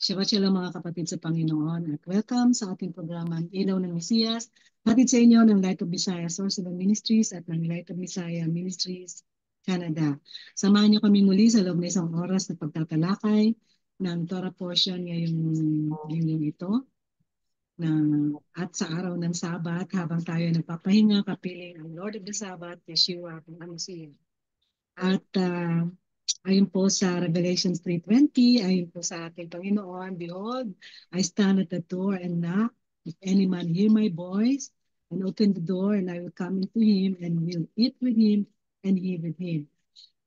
Shabbat shalom mga kapatid sa Panginoon at welcome sa ating programang Ilaw ng Mesiyas. Hatid sa inyo ng Light of Messiah Source of Ministries at ng Light of Messiah Ministries Canada. Samahan niyo kami muli sa loob ng isang oras na pagtatalakay ng Torah portion ngayong linggang ito. At sa araw ng Sabat, habang tayo nagpapahinga, kapiling ang Lord of the Sabbath, Yeshua, kung ano siya. At ayon po sa Revelation 3:20, ayon po sa ating Panginoon, behold, I stand at the door and knock. If any man hear my voice and open the door, and I will come into him and will eat with him and he with him.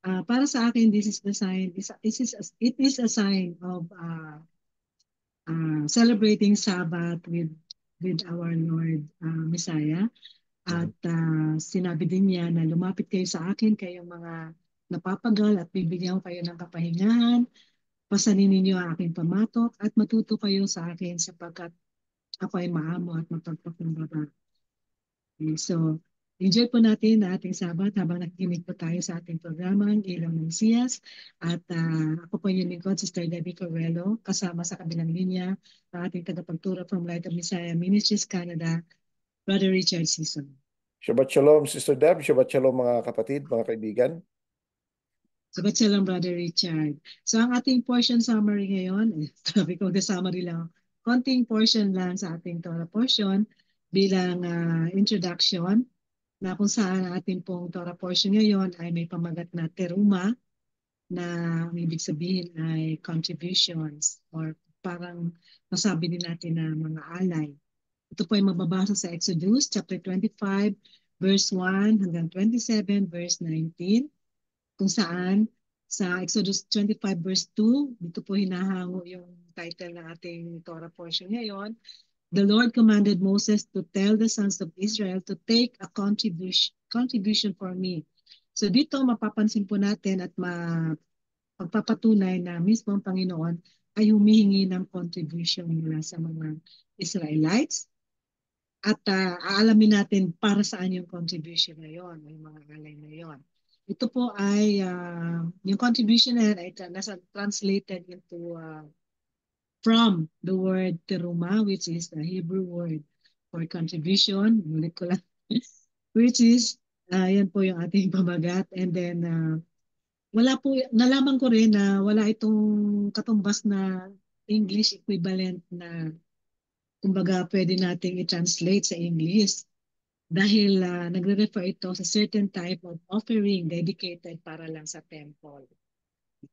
Para sa akin, this is the sign. It is a sign of celebrating Sabbath with our Lord Messiah. At sinabi din niya na lumapit kayo sa akin, kayong mga napapagal at bibigyan ko kayo ng kapahingahan. Pasanin ninyo ang aking pamatok at matuto kayo sa akin sapagkat ako ay maamo at mapagpakumbaba. Okay, so, enjoy po natin ang ating Sabat habang nakikinig po tayo sa ating programang Ilaw ng Mesiyas. At ako po yung lingkod, Sister Debbie Correlo, kasama sa kabilang linya ang ating tagapagturo from Light of Messiah Ministries Canada, Brother Richard Sison. Shabbat Shalom, Sister Deb. Shabbat Shalom mga kapatid, mga kaibigan. Shabbat Shalom, Brother Richard. So ang ating portion summary ngayon, sabi ko summary lang, konting portion lang sa ating Torah portion bilang introduction na kung saan ang ating pong Torah portion ngayon ay may pamagat na teruma na ang ibig sabihin ay contributions or parang masabi din natin na mga alay. Ito po ay mababasa sa Exodus chapter 25 verse 1 hanggang 27 verse 19 kung saan sa Exodus 25 verse 2, dito po hinahango yung title ng ating Torah portion ngayon. The Lord commanded Moses to tell the sons of Israel to take a contribution for me. So dito mapapansin po natin at magpapatunay na mismo ang Panginoon ay humihingi ng contribution mula sa mga Israelites. At aalamin natin para saan yung contribution na yon, yung mga alay na yon. Ito po ay, yung contribution na yan ay nasa translated into from the word teruma, which is the Hebrew word for contribution, ulit ko lang, which is, yan po yung ating pamagat. And then, wala po, nalaman ko rin na wala itong katumbas na English equivalent na kumbaga pwede nating i-translate sa English dahil nagre-refer ito sa certain type of offering dedicated para lang sa temple.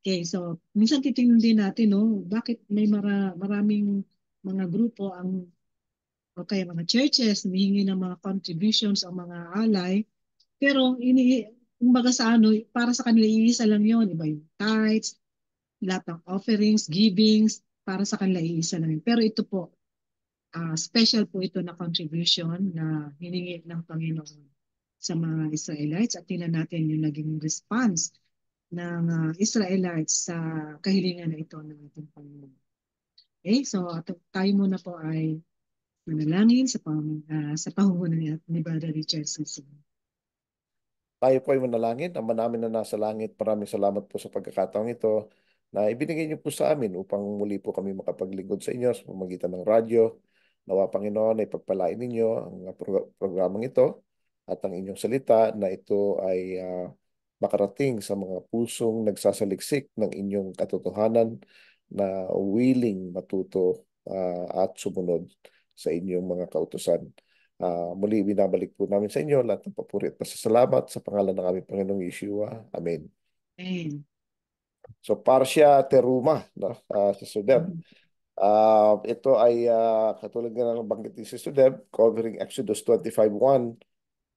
Okay, so minsan titingnan din natin, no, bakit may maraming mga grupo o kaya mga churches humihingi ng mga contributions o mga alay, pero kumbaga sa ano, para sa kanila iisa lang yon, iba yung tithes, lahat ng offerings, givings, para sa kanila iisa lang yun. Pero ito po, special po ito na contribution na hiningi ng Panginoon sa mga Israelites at tingnan natin yung naging response ng Israelites sa kahilingan na ito ng ating Panginoon. Okay, so tayo muna po ay manalangin sa pahuhunan ni Brother Richard Sisson. Tayo po ay manalangin. Ama namin na nasa langit, maraming salamat po sa pagkakataong ito na ibinigay niyo po sa amin upang muli po kami makapaglingkod sa inyo sa pamamagitan ng radyo. Nawa Panginoon ay pagpalain ninyo ang programang ito at ang inyong salita na ito ay makarating sa mga pusong nagsasaliksik ng inyong katotohanan na willing matuto at sumunod sa inyong mga kautusan. Muli binabalik po namin sa inyo lahat ng papuri at pasasalamat sa pangalan ng aming Panginoong Yeshua. Amen. Amen. So, Parsha Teruma, no? Sister Deb. Ito ay katulad nga ng banggit ni Sister Deb, covering Exodus 25:1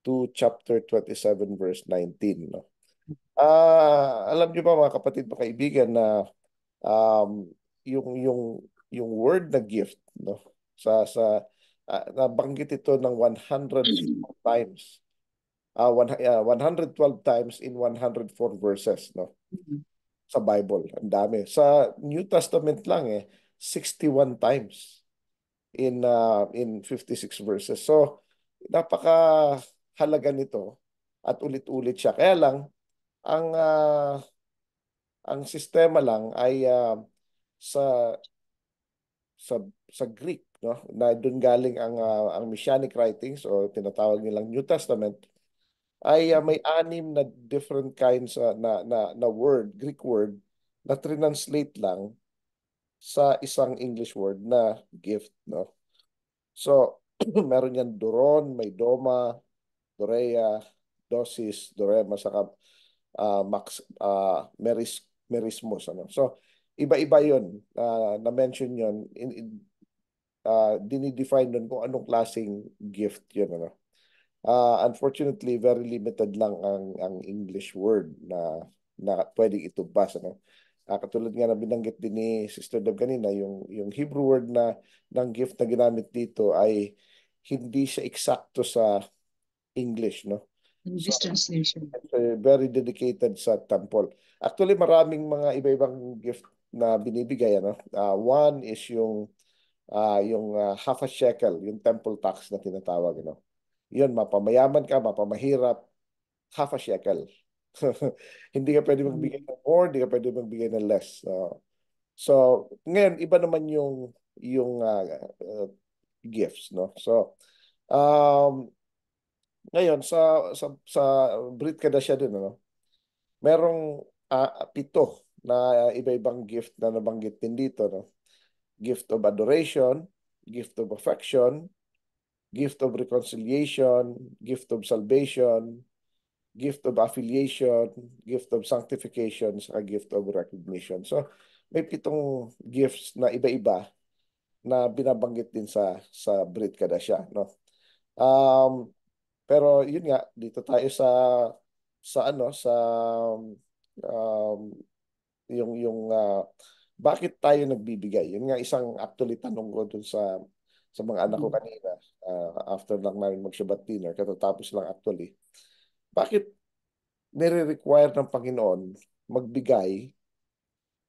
to chapter 27 verse 19. No? Alam niyo ba mga kapatid, mga kaibigan na um, yung word na gift, no? Nabanggit ito ng 100 times. 112 times in 104 verses, no? Sa Bible. Ang dami. Sa New Testament lang 61 times in 56 verses. So, napakahalaga nito at ulit-ulit siya. Kaya lang ang sistema lang ay sa sa sa Greek, no? Na doon galing ang Messianic writings o tinatawag nilang New Testament ay may anim na different kinds na word, Greek word na translate lang sa isang English word na gift, no? So, meron yan duron, may doma, dorea, dosis, dorema, saka merismos, ano. So, iba-iba yun, na-mention yun, dinidefine nun kung anong klaseng gift yun, ano. Unfortunately, very limited lang ang English word na pwedeng itubas, ano. Katulad nga na binanggit din ni Sister Deb kanina, yung Hebrew word ng gift na ginamit dito ay hindi siya eksakto sa English, no? In So, this translation. it's very dedicated sa temple. Actually, maraming mga iba-ibang gift na binibigay, ano? One is yung half a shekel, yung temple tax na tinatawag, ano? Yun, mapamayaman ka, mapamahirap, half a shekel. Hindi ka pwede magbigay ng more, hindi ka pwede magbigay ng less. So, ngayon, iba naman yung gifts, no? So, um, ngayon, sa Brit Kadasha din, ano? Merong pito na iba-ibang gift na nabanggit din dito, no? Gift of adoration, gift of affection, gift of reconciliation, gift of salvation, gift of affiliation, gift of sanctification, saka gift of recognition. So, may pitong gifts na iba-iba na binabanggit din sa Brit Kadasha, no? Um, pero yun nga, dito tayo sa um, yung bakit tayo nagbibigay? Yun nga isang actually tanong ko dun sa mga anak ko kanina, after lang namin mag-Shabbat dinner, katatapos lang actually. Bakit nire-require ng Panginoon magbigay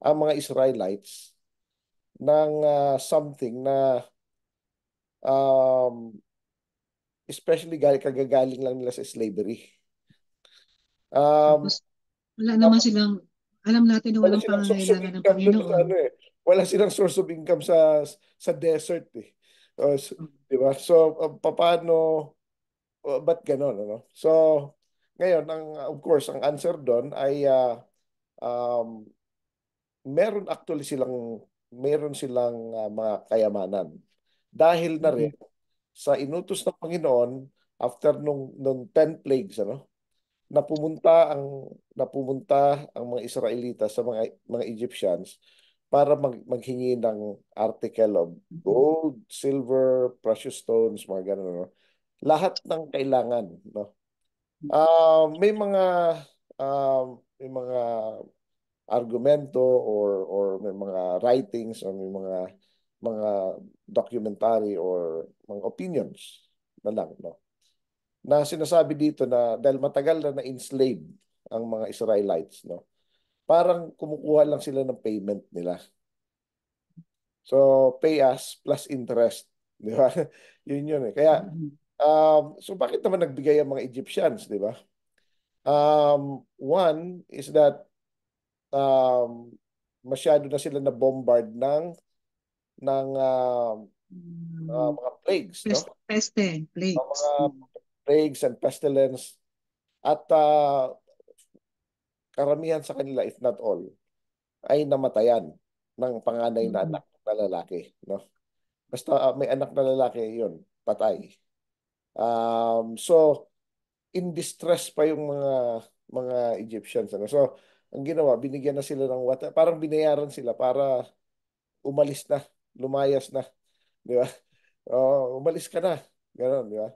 ang mga Israelites ng something na um, especially kagagaling lang nila sa slavery. Um, Tapos, wala naman silang, alam natin na wala walang silang source of pangangailangan ng income doon sa Panginoon. ano eh. Wala silang source of income sa desert eh. Di ba? So, paano, ba't ganon, ano? So, ngayon, of course, ang answer doon ay um, meron silang mga kayamanan. Dahil na rin Mm-mm. sa inutos ng Panginoon after nung 10 plagues, ano? Na pumunta ang mga Israelita sa mga Egyptians para maghingi ng article of gold, silver, precious stones, mga ganun, no? Lahat ng kailangan, no? May mga argumento or may mga writings or may mga documentary or mga opinions na lang, no? Na sinasabi dito na dahil matagal na na-enslave ang mga Israelites, no? Parang kumukuha lang sila ng payment nila. So, pay us plus interest. Di ba? Yun eh. Kaya, Mm-mm. so bakit naman nagbigay ang mga Egyptians, di ba? One is that um, masyado na sila na bombard ng mga plagues, no? Peste, Ang mga plagues. plagues and pestilence at karamihan sa kanila, if not all, ay namatayan ng panganay na Mm-mm. anak na lalaki, no? Basta may anak na lalaki, yun, patay. So, in distress pa yung mga Egyptians, ano? So, ang ginawa, binigyan na sila ng water, parang binayaran sila para umalis na, lumayas na, di ba? Umalis ka na, gano'n, di ba?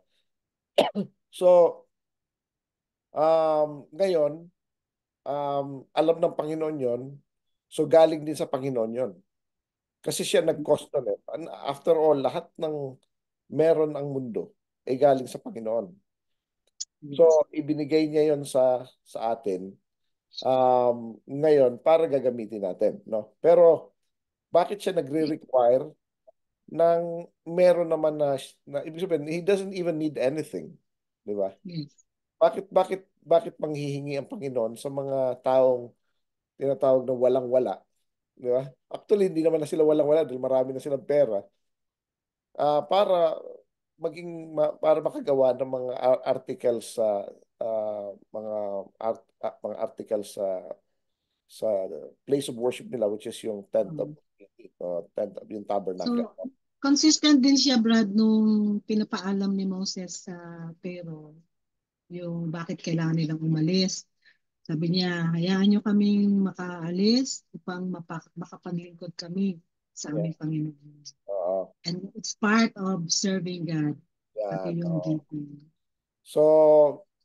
So, ngayon, alam ng Panginoon yon, so galing din sa Panginoon yon. Kasi siya nag-cause nun eh. After all, lahat ng meron ang mundo ay galing sa Panginoon. Yes. So, ibinigay niya yon sa atin ngayon para gagamitin natin, no? Pero bakit siya nagre-require ng meron naman na ibig sabihin, he doesn't even need anything, di ba? Yes. Bakit manghihingi ang Panginoon sa mga taong tinatawag na walang-wala? Di ba? Actually, hindi naman na sila walang-wala dahil marami na silang pera. Para para makagawa ng mga articles sa mga mga articles sa place of worship nila, which is yung Um, tent of yung tabernacle. so, consistent din siya, Brad, nung pinapaalam ni Moses sa Pero yung bakit kailangan nilang umalis. Sabi niya, hayaan niyo kaming makaalis upang makapaglingkod kami sa Yeah. aming Panginoon. Oo. And it's part of serving God, Yan. pati yung Oo. giving. So,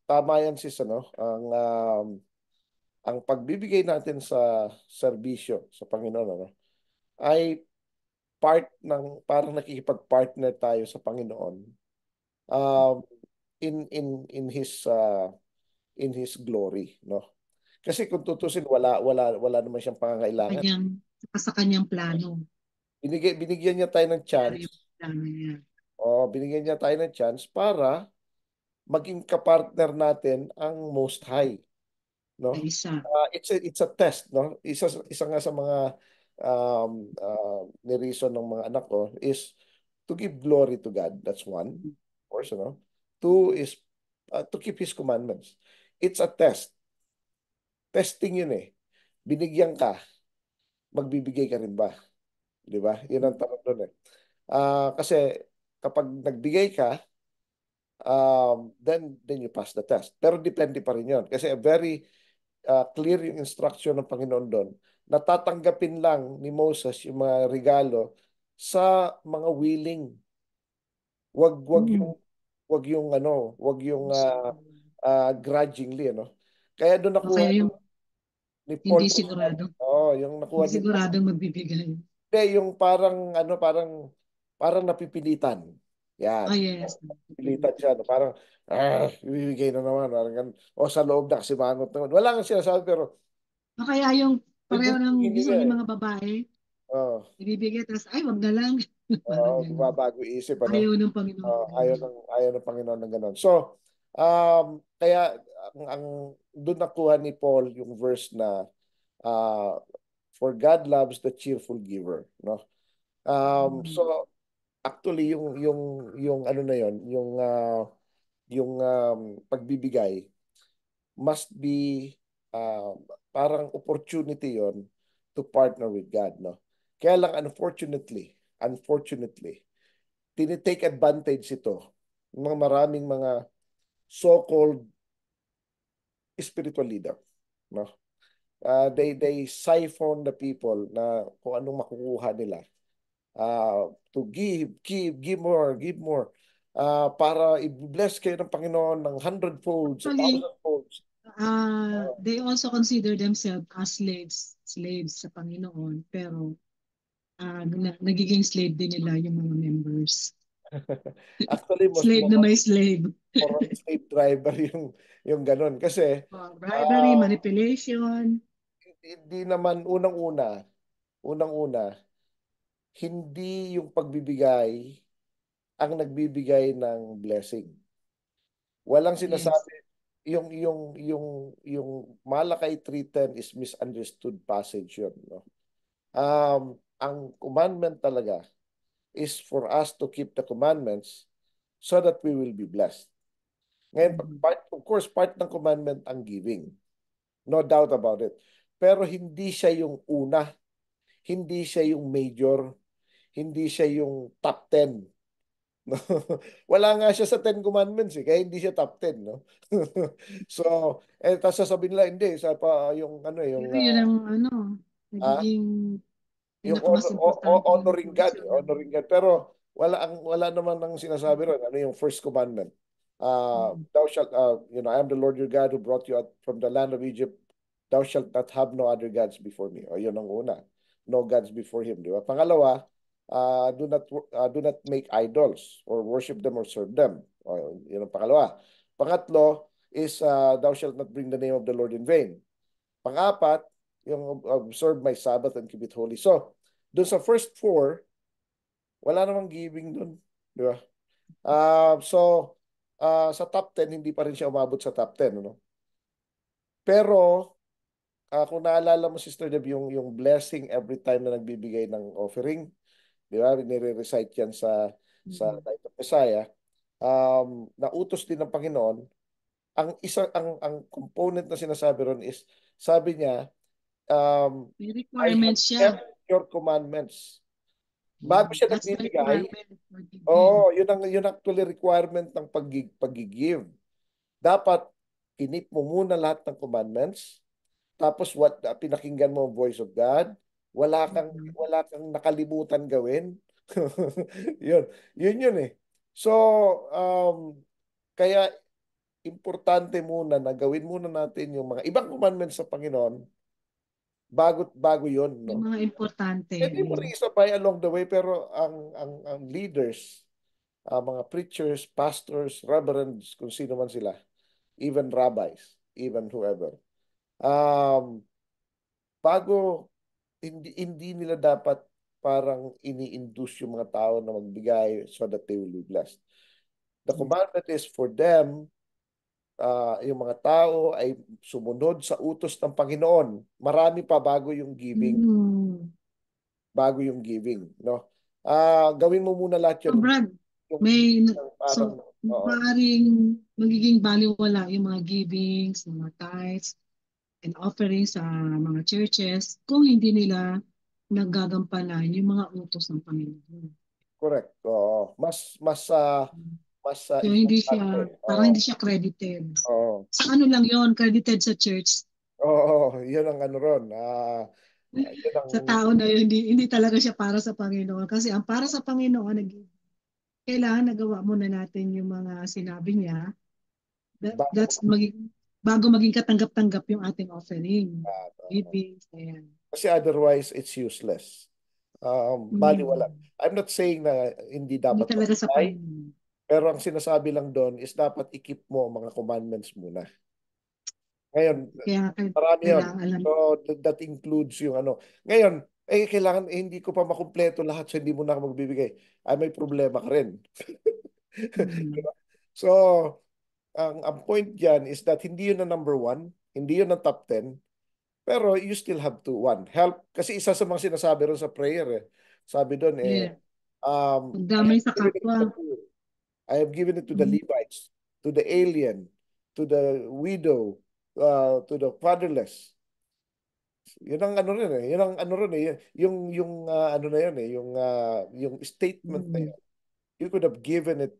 tama yan sis, ano? Ang pagbibigay natin sa serbisyo sa Panginoon, ano, ay parang nakikipag-partner tayo sa Panginoon um, in His glory, no? Kasi kung tutusin, wala naman siyang pangangailangan. Sa kanyang plano. Binigyan niya tayo ng Nangyari chance. yung plano niya. O, binigyan niya tayo ng chance para maging kapartner natin ang Most High, Sa no? isa. It's a test, no? Isa nga sa mga ni reason ng mga anak ko is to give glory to God. That's one, of course, no? Two is to keep His commandments. It's a test. Testing yun eh. Binigyan ka, magbibigay ka rin ba? Di ba? Yun ang tanong doon eh. Kasi kapag nagbigay ka, then you pass the test. Pero depende pa rin yun. Kasi very clear yung instruction ng Panginoon doon. Natatanggapin lang ni Moses yung mga regalo sa mga willing. Wag yung Mm. wag yung grudgingly, ano. Kaya doon O nakuha kaya yung ni Paul hindi kung saan, sigurado. yung nakuha Hindi ni Paul. siguradong magbibigay. Hindi, yung parang napipilitan. Yan. Oh yes. Napipilitan siya. No? Parang, ibibigay na naman. Parang, ganun. O sa loob na kasi mangot naman. Wala nga sinasabi pero O kaya yung pareho ng gugustuhin nila minsan yung eh. mga babae, Oh, ibibigay, tapos ay, wag na lang. Parang ganun. babago isip, ano? Ayaw ng Panginoon ng ganun. Ayaw ng Panginoon ng ganun. So, kaya ang doon nakuha ni Paul yung verse na uh, for God loves the cheerful giver, no? Mm. So actually yung ano na yon, yung pagbibigay must be parang opportunity yon to partner with God, no? Kaya lang unfortunately, tinitake advantage ito ng mga maraming mga so-called spiritual leader, no? They siphon the people na kung anong makukuha nila to give more para i-bless kayo ng Panginoon ng hundredfolds, a Actually, thousandfolds. they also consider themselves as slaves sa Panginoon, pero nagiging slave din nila yung mga members. Actually, most Slave na may slave. more on slave driver yung ganun. Kasi Bribery, uh, manipulation. hindi naman unang-una, hindi yung pagbibigay ang nagbibigay ng blessing. Walang Yes. sinasabi yung Malakay 3:10 is misunderstood passage yun, no? Ang commandment talaga is for us to keep the commandments so that we will be blessed. Ngayon, Mhm. of course, part ng commandment ang giving. No doubt about it. Pero hindi siya yung una, hindi siya yung major, hindi siya yung top 10. No? Wala nga siya sa Ten Commandments eh, kaya hindi siya top 10, no? So, tapos sasabihin nila, hindi, sa pa, yung ano, yung Pero yun ang ah, nagiging yung pinakamas importanteng honoring God, portion ng honoring God. Pero wala naman nang sinasabi ron. Ano yung first commandment? Thou shalt, I am the Lord your God who brought you out from the land of Egypt. Thou shalt not have no other gods before me. O yun ang una. No gods before him, di ba? Pangalawa, do not make idols or worship them or serve them. O, yun ang pangalawa. Pangatlo is thou shalt not bring the name of the Lord in vain. Pang-apat, yung observe my Sabbath and keep it holy. So, dun sa first four, wala namang giving dun. Di ba? So, sa top 10, hindi pa rin siya umabot sa top 10. Ano? Pero, kung naalala mo, Sister Deb, yung blessing every time na nagbibigay ng offering, di ba? Nire-recite yan sa Mm. Night of Messiah. Nautos din ng Panginoon. Ang component na sinasabi ron is, sabi niya, May I have requirements siya. kept your commandments. Bago Mm. siya That's the nagbibigay, requirement for giving. oo, yun actually requirement ng pag-give. Dapat kinip mo muna lahat ng commandments, tapos pinakinggan mo ang voice of God, Mm. wala kang nakalimutan gawin. Yun, yun eh. So, kaya importante muna na gawin muna natin yung mga ibang commandments sa Panginoon bago yun, Yung no? mga importante. Pwede mo rin isabay along the way, pero ang leaders, mga preachers, pastors, reverends, kung sino man sila, even rabbis, even whoever, um, bago, hindi nila dapat parang ini-induce yung mga tao na magbigay so that they will be blessed. The Yes. commandment is for them, yung mga tao ay sumunod sa utos ng Panginoon. Marami pa Mm. bago yung giving, no? Gawin mo muna lahat So yun. Brad, Yung may parang, so oo, maaaring magiging baliwala yung mga givings, mga tithes and offerings sa mga churches kung hindi nila naggagampanan yung mga utos ng Panginoon. correct. Oo. Mas So hindi importante. siya, parang hindi Oo. siya credited. Oo. Sa ano lang yon credited sa church. Oo, yun ang ano ron. Yun ang Sa tao na yun, hindi talaga siya para sa Panginoon. Kasi ang para sa Panginoon, kailangan nagawa muna natin yung mga sinabi niya. bago That's bago maging katanggap-tanggap yung ating offering. mag- Giving, ayan. kasi otherwise it's useless. Baliwala. Mm. I'm not saying na hindi Hindi dapat talaga sa magbigay, Panginoon. pero ang sinasabi lang doon is dapat i-keep mo ang mga commandments muna. Ngayon, Kaya marami yun. kailangan alam. So, that includes yung ano. Ngayon, kailangan, hindi ko pa makumpleto lahat so hindi mo na ako magbibigay. Ay, may problema ka rin. Mm. So, ang point dyan is that hindi yun ang number one, hindi yun ang top 10, pero you still have to, one, help. Kasi isa sa mga sinasabi ron sa prayer, sabi doon, Yeah. I have Pagdamay sa given it to the kapwa. poor. I have given it to the Mm. Levites, to the alien, to the widow, to the fatherless. Yun ang ano rin eh. Yun ang ano rin eh. Yung ano na yun eh. Yung statement na Mm. yun. You could have given it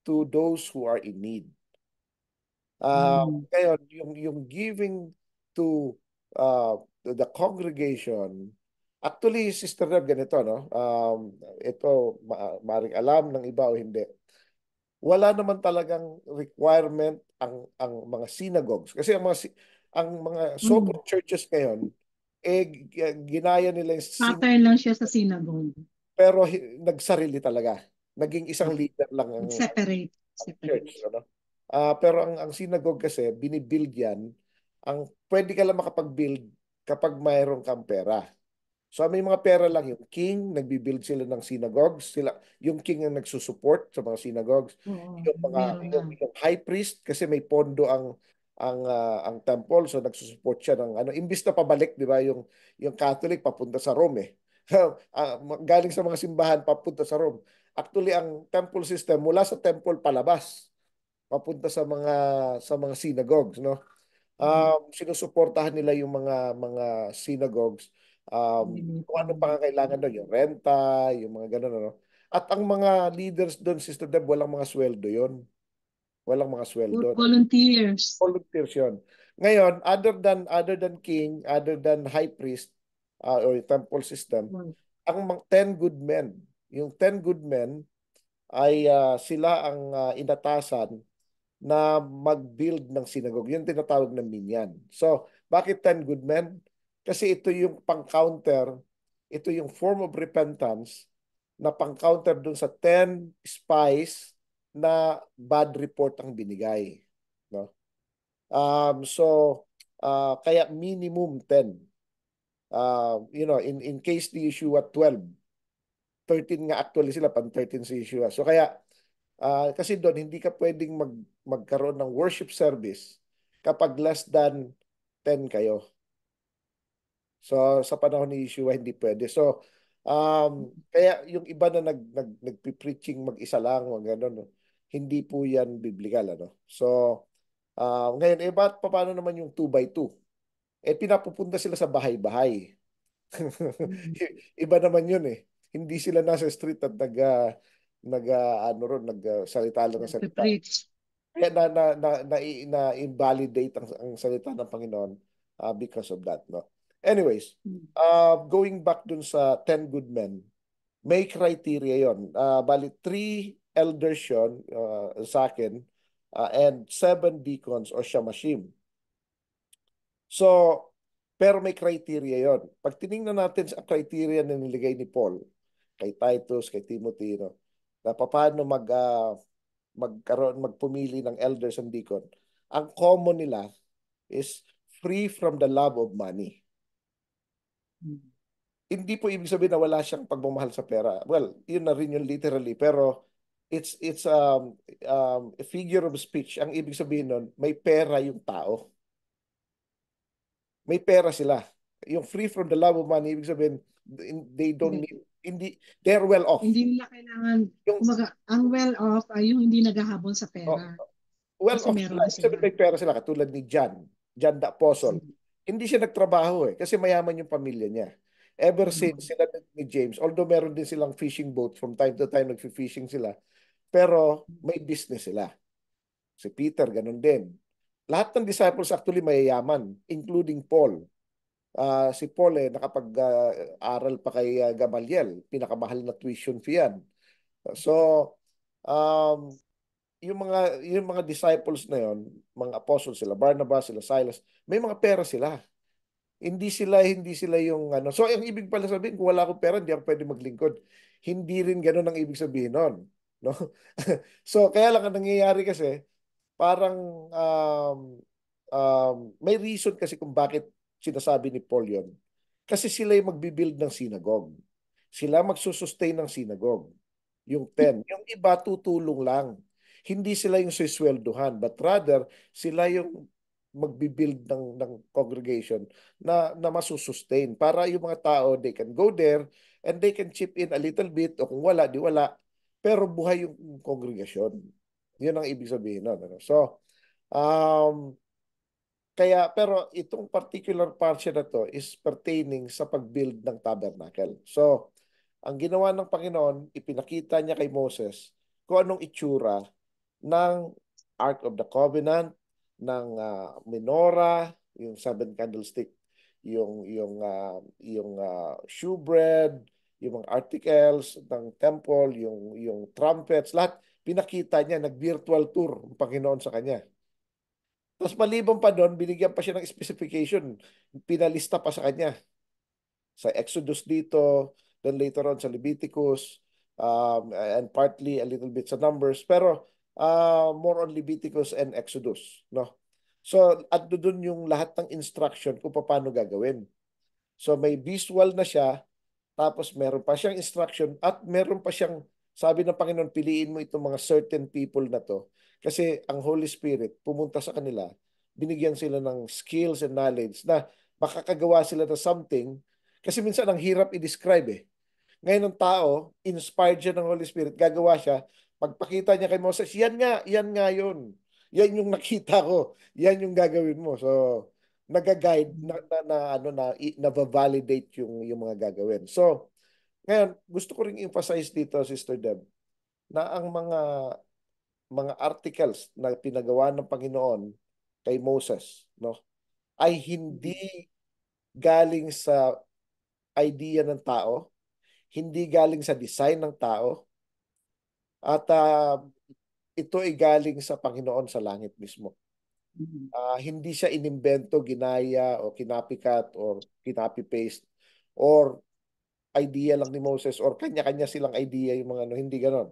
to those who are in need. Mm. Ngayon, yung giving to the congregation, actually, Sister Reb, ganito, no? Ito, maring alam ng iba o hindi. Wala naman talagang requirement ang mga synagogues. Kasi ang mga Mm. so-called churches ngayon, ginaya nila yung Pattern lang siya sa synagogue. pero nagsarili talaga. Naging isang Ah, leader lang Separate. ang church, Separate. ano? Pero ang synagogue kasi, binibuild yan, pwede ka lang makapag-build kapag mayroon kang pera. So may mga pera lang yung king, nagbi-build sila ng synagogues, yung king ang nagsusupport sa mga synagogues, Oo, yung mga meron na. yung high priest kasi may pondo ang temple, so nagsusupport siya ng ano, imbis na pabalik, di ba, yung Catholic papunta sa Rome eh. Galing sa mga simbahan papunta sa Rome. Actually ang temple system mula sa temple palabas papunta sa mga synagogues, no? Mm. Sinusuportahan nila yung mga synagogues, kung ano Lilipad. pa kailangan doon, yung renta, yung mga ganun, ano. At ang mga leaders doon, Sister Deb, walang mga sweldo yon. Walang mga sweldo. Volunteers. Volunteers yun. Ngayon, other than king, other than high priest, or temple system, ang 10 good men, yung 10 good men ay sila ang inatasan na mag-build ng synagogue. Yung tinatawag na minyan. So, bakit 10 good men? Kasi ito yung pang-counter, ito yung form of repentance na pang-counter dun sa 10 spies na bad report ang binigay. No? So, kaya minimum 10. In case the issue at 12, 13 nga actually sila, pang 13 si Yeshua. So kaya, kasi doon, hindi ka pwedeng magkaroon ng worship service kapag less than 10 kayo. So sa panahon ni Yeshua hindi pwede. So kaya yung iba na nagpi-preaching mag-isa lang o gano'n, no? Hindi po yan biblical, ano. So ngayon paano naman yung 2 by 2? Pinapupunta sila sa bahay-bahay. Mm. Iba naman yun eh. Hindi sila nasa street at ano ron, nagsalita lang ng salita. Nagpe-preach. Kaya na-invalidate ang salita ng Panginoon because of that, no? Anyways, Mm. going back dun sa 10 good men, may criteria yon. Bali, 3 elders yun sa akin, and 7 deacons or shamashim. So, pero may criteria yon. Pag tiningnan natin sa criteria na niligay ni Paul, kay Titus, kay Timothy, no, na paano magpumili ng elders and deacon, ang common nila is free from the love of money. Mm. Hindi po ibig sabihin na wala siyang pagmamahal sa pera. Well, yun na rin yun literally, pero it's a figure of speech. Ang ibig sabihin nun, may pera yung tao. May pera sila. Yung free from the love of money, ibig sabihin, they don't Hindi, need, hindi, they're well off. hindi nila kailangan, Yung kumaga, ang well-off ay yung hindi naghahabol sa oh, pera. well Kasi off meron sila. na Ibig sila. sabihin may pera sila, katulad ni John the Apostle. Mm. Hindi siya nagtrabaho kasi mayaman yung pamilya niya. Ever since Mm. sila ni James, although meron din silang fishing boat, from time to time nagfi-fishing sila, pero may business sila. Si Peter, ganun din. Lahat ng disciples actually mayayaman, including Paul. Si Paul nakapag-aral pa kay Gamaliel, pinakamahal na tuition fee yan. So, um, yung mga disciples na yon, mga apostles sila, Barnabas, sila Silas, may mga pera sila. Hindi sila yung ano. So, ang ibig pala sabihin, kung wala akong pera, hindi ako pwede maglingkod. Hindi rin ganun ang ibig sabihin nun. No? So, kaya lang ang nangyayari kasi, parang may reason kasi kung bakit sinasabi ni Paul yon. Kasi sila yung magbibuild ng synagogue. Sila magsusustain ng synagogue. Yung 10. Yung iba tutulong lang. Hindi sila yung sisweldohan, but rather sila yung magbibuild ng congregation na masusustain para yung mga tao, they can go there and they can chip in a little bit o kung wala, di wala. Pero buhay yung congregation. Yun ang ibig sabihin nun, ano? So, um, pero itong particular portion na to is pertaining sa pag-build ng tabernacle. So, ang ginawa ng Panginoon, ipinakita niya kay Moses kung anong itsura ng Ark of the Covenant, ng menorah, yung 7 candlestick, yung shewbread, yung mga articles ng temple, yung trumpets, lahat pinakita niya, nag-virtual tour ang Panginoon sa kanya. Tapos maliban pa doon, binigyan pa siya ng specification. Pinalista pa sa kanya. Sa Exodus dito, then later on sa Leviticus, and partly a little bit sa Numbers, pero more on Leviticus and Exodus, no? So, at doon yung lahat ng instruction kung paano gagawin. So, may visual na siya, tapos meron pa siyang instruction at meron pa siyang, sabi ng Panginoon, piliin mo itong mga certain people na to. Kasi ang Holy Spirit pumunta sa kanila, binigyan sila ng skills and knowledge na makakagawa sila ng something. Kasi minsan ang hirap i-describe eh. Ngayon ng tao, inspired siya ng Holy Spirit, gagawa siya. Pagpakita niya kay Moses, yan nga yun. Yan yung nakita ko. Yan yung gagawin mo. So, nag-guide na validate yung mga gagawin. So, ngayon, gusto ko ring emphasize dito, Sister Deb, na ang mga articles na pinagawa ng Panginoon kay Moses, no, ay hindi galing sa idea ng tao, hindi galing sa design ng tao, at ito ay galing sa Panginoon sa langit mismo. Mm. Hindi siya inimbento, ginaya, o kinapikat, or kinapi-paste, or idea lang ni Moses, or kanya-kanya silang idea yung mga ano, hindi ganon.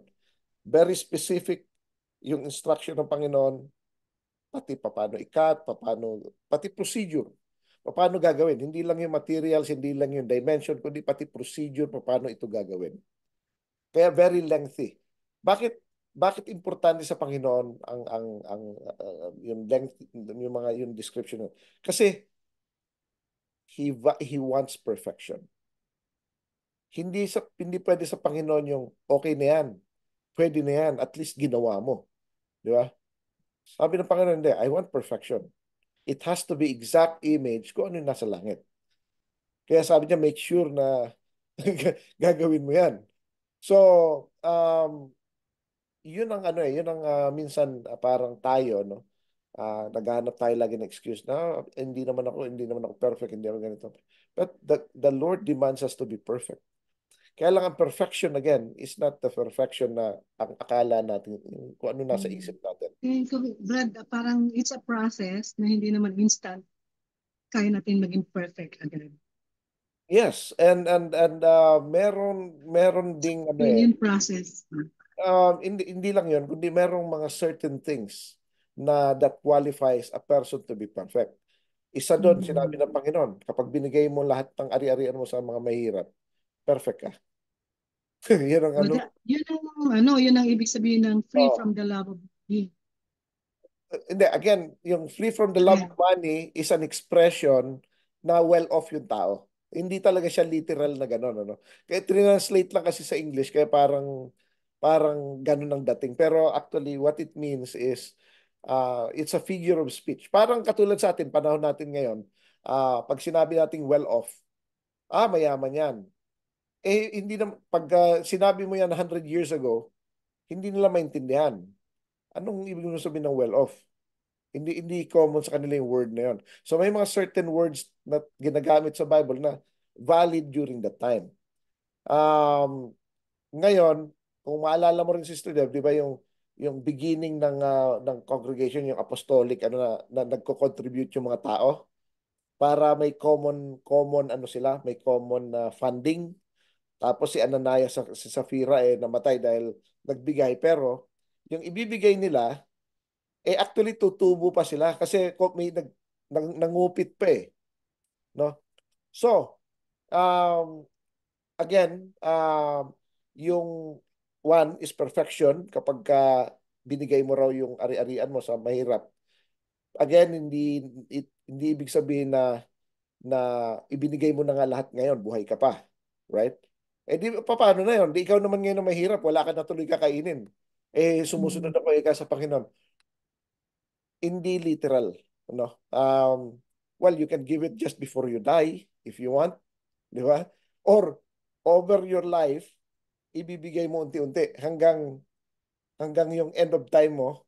Very specific yung instruction ng Panginoon, pati paano ikat, pati procedure. Paano gagawin? Hindi lang yung materials, hindi lang yung dimension, kundi pati procedure paano ito gagawin. Kaya very lengthy. Bakit bakit importante sa Panginoon ang yung length, yung description nun? Kasi He wants perfection. Hindi pwede sa Panginoon yung okay na yan. Pwede na yan. At least ginawa mo. Di ba? Sabi ng Panginoon, hindi, I want perfection. It has to be exact image kung ano yung nasa langit. Kaya sabi niya, make sure na gagawin mo yan. So, yun ang ano yun ang minsan parang tayo, no? Naghahanap tayo lagi ng excuse na hindi naman ako perfect, hindi ako ganito. But the Lord demands us to be perfect. Kaya lang ang perfection again is not the perfection na ang akala natin kung ano nasa Mm. isip natin. Brad, parang it's a process na hindi naman instant kaya natin maging perfect agad. Yes, and meron ding ano Yun yung process. hindi lang 'yon, kundi merong mga certain things na that qualifies a person to be perfect. Isa doon, sinabi Mm. ng Panginoon, kapag binigay mo lahat ng ari-arian mo sa mga mahirap, perfect ka. Yan ang So ano. yun ang yun ang ibig sabihin ng free Oh, from the love of money. hindi, again, yung free from the love of Again. money is an expression na well-off yung tao. Hindi talaga siya literal na gano'n, ano. Kaya translate lang kasi sa English, kaya parang gano'n ang dating. Pero actually, what it means is, it's a figure of speech. Parang katulad sa atin, panahon natin ngayon, pag sinabi nating well-off, mayaman yan. Hindi na, pag sinabi mo yan 100 years ago, hindi nila maintindihan. Anong ibig mo sabihin ng well-off? Hindi common sa kanila yung word na yun. So may mga certain words na ginagamit sa Bible na valid during that time. Ngayon, kung maalala mo rin, Sister Deb, di ba yung beginning ng congregation, yung apostolic, ano na nagko-contribute yung mga tao para may common ano sila, may common funding. Tapos si Ananias sa si Safira namatay dahil nagbigay, pero yung ibibigay nila actually tutubo pa sila kasi may nangupit pa no? So, um, again, yung one is perfection kapag binigay mo raw yung ari-arian mo sa mahirap. Again, hindi ibig sabihin na ibinigay mo na nga lahat ngayon, buhay ka pa. Right? Di paano na yun? Di ikaw naman ngayon na mahirap, wala ka na tuloy kakainin. Sumusunod Mm. ako ka sa Panginoon. Hindi literal. No? Well, you can give it just before you die if you want. Di ba? Or over your life, ibibigay mo unti-unti hanggang yung end of time mo,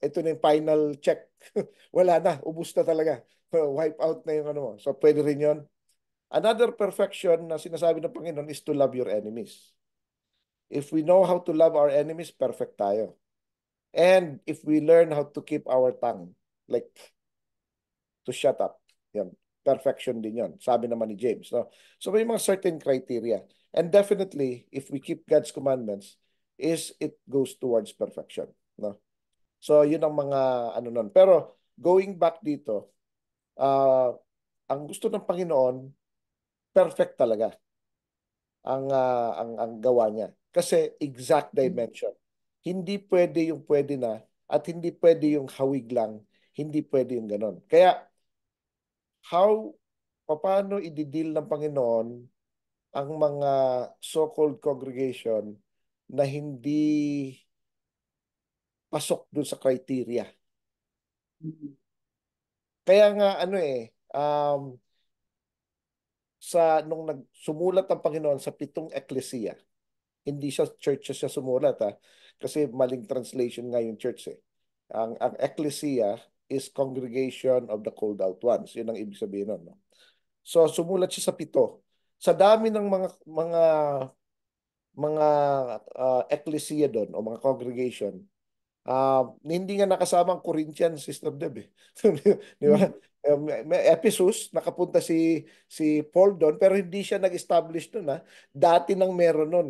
ito na yung final check. Wala na, ubus na talaga. Wipe out na yung ano mo. So pwede rin yun. Another perfection na sinasabi ng Panginoon is to love your enemies. If we know how to love our enemies, perfect tayo. And if we learn how to keep our tongue, like to shut up, yan, perfection din yon. Sabi naman ni James. No? So may mga certain criteria. And definitely, if we keep God's commandments, it goes towards perfection. No? So yun ang mga ano nun. Pero going back dito, ang gusto ng Panginoon, perfect talaga ang gawa niya. Kasi exact dimension. Hindi pwede yung pwede na at hindi pwede yung hawig lang. Hindi pwede yung ganon. Kaya paano i-deal ng Panginoon ang mga so-called congregation na hindi pasok dun sa criteria. Mm. Kaya nga nung nagsumulat ang Panginoon sa 7 eklesiya, hindi siya church siya sumulat kasi maling translation nga yung church Ang ecclesia is congregation of the called out ones. Yun ang ibig sabihin nun. No? So sumulat siya sa 7. Sa dami ng mga ecclesia doon o mga congregation, hindi nga nakasama ang Corinthians, Sister Deb Di ba? Mm. May Ephesus, nakapunta si Paul doon, pero hindi siya nag-establish doon Dati nang meron nun.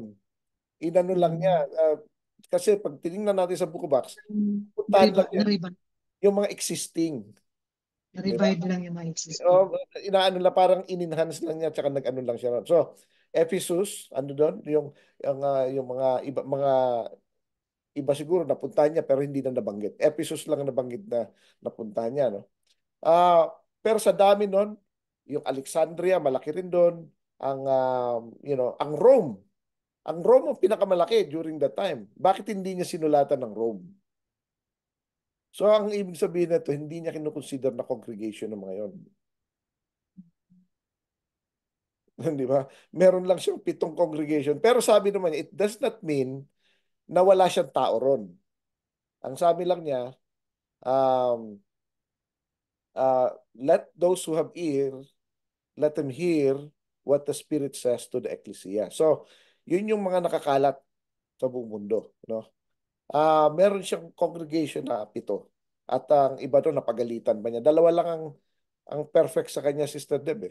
Inano lang niya. Mm. Kasi pag tinignan natin sa Book of Acts, puntahan lang Na-revive, niya yung mga existing. Di ba? na-revive lang yung mga O, existing. inaano lang, parang in-enhance lang niya, tsaka nag-ano lang siya ron. So, Ephesus, ano doon, yung mga iba siguro napuntahan niya pero hindi na nabanggit. Ephesus lang nabanggit na napuntahan niya, no? Pero sa dami nun, Yung Alexandria, malaki rin doon. Ang, ang Rome. Ang Rome ang pinakamalaki during that time. Bakit hindi niya sinulatan ng Rome? So, ang ibig sabihin na ito, hindi niya kinukonsider na congregation ng mga yon. Di ba? Meron lang siyang 7 congregation. Pero sabi naman niya, it does not mean na wala siyang tao ron. Ang sabi lang niya, um, let those who have ears, let them hear what the Spirit says to the ecclesia. So, yun yung mga nakakalat sa buong mundo. No? Meron siyang congregation na 7. At ang iba doon, napagalitan ba niya? Dalawa lang ang perfect sa kanya, Sister Deb.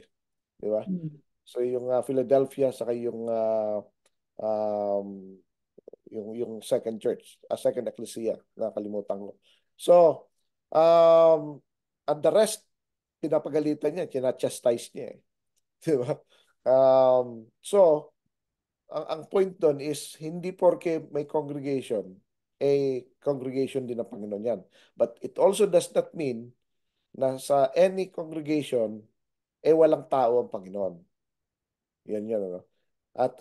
Di ba? Mm. So, yung Philadelphia, saka um, yung second church, second ecclesia, nakalimutan ko. So, at the rest, pinapagalitan niya, kinachastise niya. Di ba? So, ang point doon is, hindi porke may congregation, congregation din ng Panginoon yan. But it also does not mean na sa any congregation, walang tao ang Panginoon. Yan yun, ano? At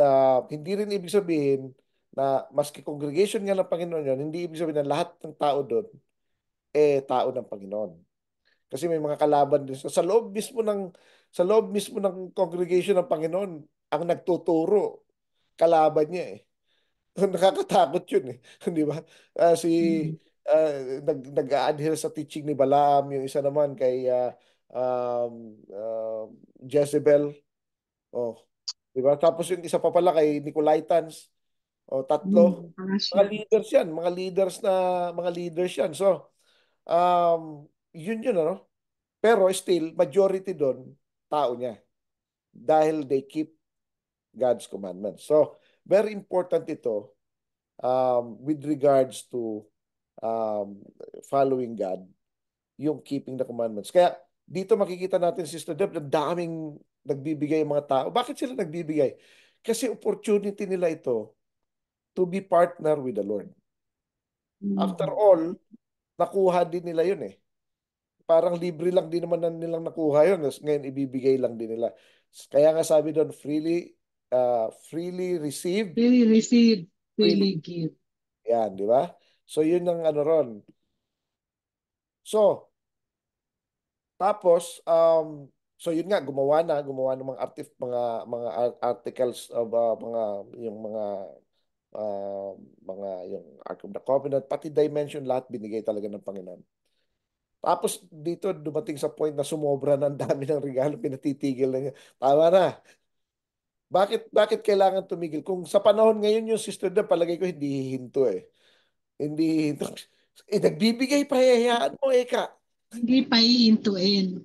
hindi rin ibig sabihin na maski congregation nga ng Panginoon yun, hindi ibig sabihin na lahat ng tao doon, tao ng Panginoon. Kasi may mga kalaban din. Sa loob mismo ng congregation ng Panginoon, ang nagtuturo, kalaban niya eh. Nakakatakot yun eh. Di ba? Mm. Nag-a-adhere sa teaching ni Balaam, yung isa naman kay um, uh, Jezebel. Oh, di ba? Tapos yung isa pa pala kay Nicolaitans. O, tatlo. Mga Parasya. leaders yan. Mga leaders yan. So, yun, ano? Pero still, majority doon, tao niya. Dahil they keep God's commandments. So, very important ito with regards to um, following God, yung keeping the commandments. Kaya, dito makikita natin, Sister Deb, ang daming nagbibigay ang mga tao. Bakit sila nagbibigay? Kasi opportunity nila ito to be partner with the Lord. After Mm. all, nakuha din nila yun eh. Parang libre lang din naman nilang nakuha yun. Ngayon, ibibigay lang din nila. Kaya nga sabi doon, freely received, Freely receive, freely. freely give. Yan, di ba? So, yun ang ano ron. So, tapos, so yun nga, gumawa ng mga articles of uh, yung Ark of the Covenant, pati dimension, lahat binigay talaga ng Panginoon. Tapos dito dumating sa point na sumobra ng dami ng regalo, pinatitigil na niya. Tama na. Bakit kailangan tumigil? Kung sa panahon ngayon yung sister na palagay ko hindi hihinto eh. Hindi hihinto. Nagbibigay pa, hayaan mo ka. Hindi pa hihintuin.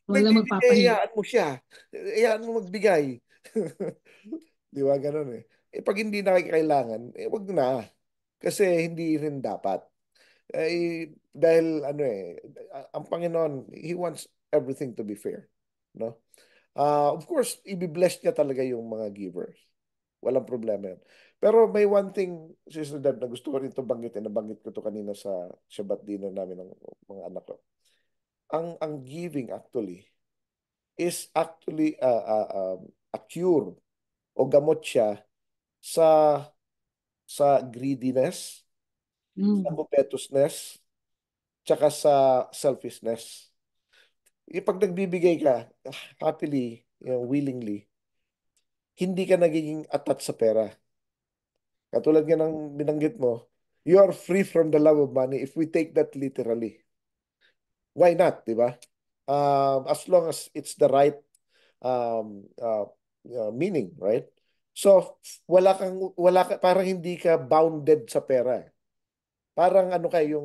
Wala Nagbibigay, magpapahinto. hayaan mo siya. Hayaan mo magbigay. Di ba? Ganun eh. Pag hindi na kailangan, wag na. Kasi hindi rin dapat. Dahil ano ang Panginoon, He wants everything to be fair. No? Of course, ibibless niya talaga yung mga givers. Walang problema yun. Pero may one thing, Sister Deb, na gusto ko rin ito banggitin. Nabanggit ko ito kanina sa Shabbat dinner namin ng mga anak ko. Ang giving actually is actually a cure o gamot siya sa greediness, sa Mm. covetousness, tsaka sa selfishness. Yung pag nagbibigay ka, happily, willingly, hindi ka nagiging attached sa pera. Katulad nga ng binanggit mo, you are free from the love of money if we take that literally. Why not, di ba? As long as it's the right meaning, right? So, parang hindi ka bounded sa pera. Parang ano kayo,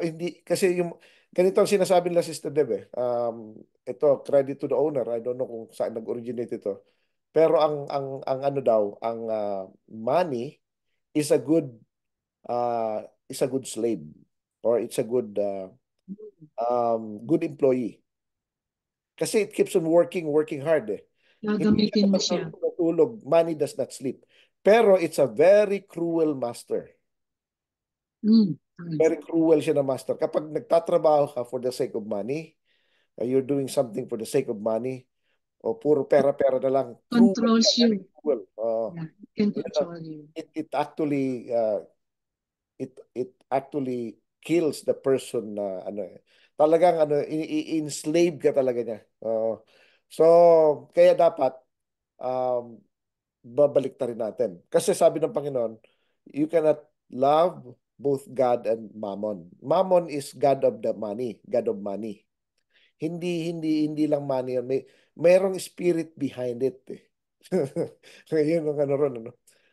hindi, kasi yung, ganito ang sinasabi nila Sister Deb ito, credit to the owner. I don't know kung saan nag-originate ito. Pero ang ano daw, ang money is a good slave or it's a good employee. Kasi it keeps on working hard eh. Hindi siya Gagamitin mo siya. matutulog. Money does not sleep. Pero it's a very cruel master. Mm. Mm. Very cruel siya na master. Kapag nagtatrabaho ka for the sake of money, you're doing something for the sake of money, o puro pera-pera na lang, cruel siya, Controls very you. cruel. Yeah, it can Yun lang. control you. It actually it actually kills the person na ano eh. Talagang ano i-enslave ka talaga niya. So kaya dapat um, babalik rin natin. Kasi sabi ng Panginoon, you cannot love both God and Mammon. Mammon is God of the money, God of money. Hindi lang money yun. Merong spirit behind it eh. Yun ang ano ron, ano.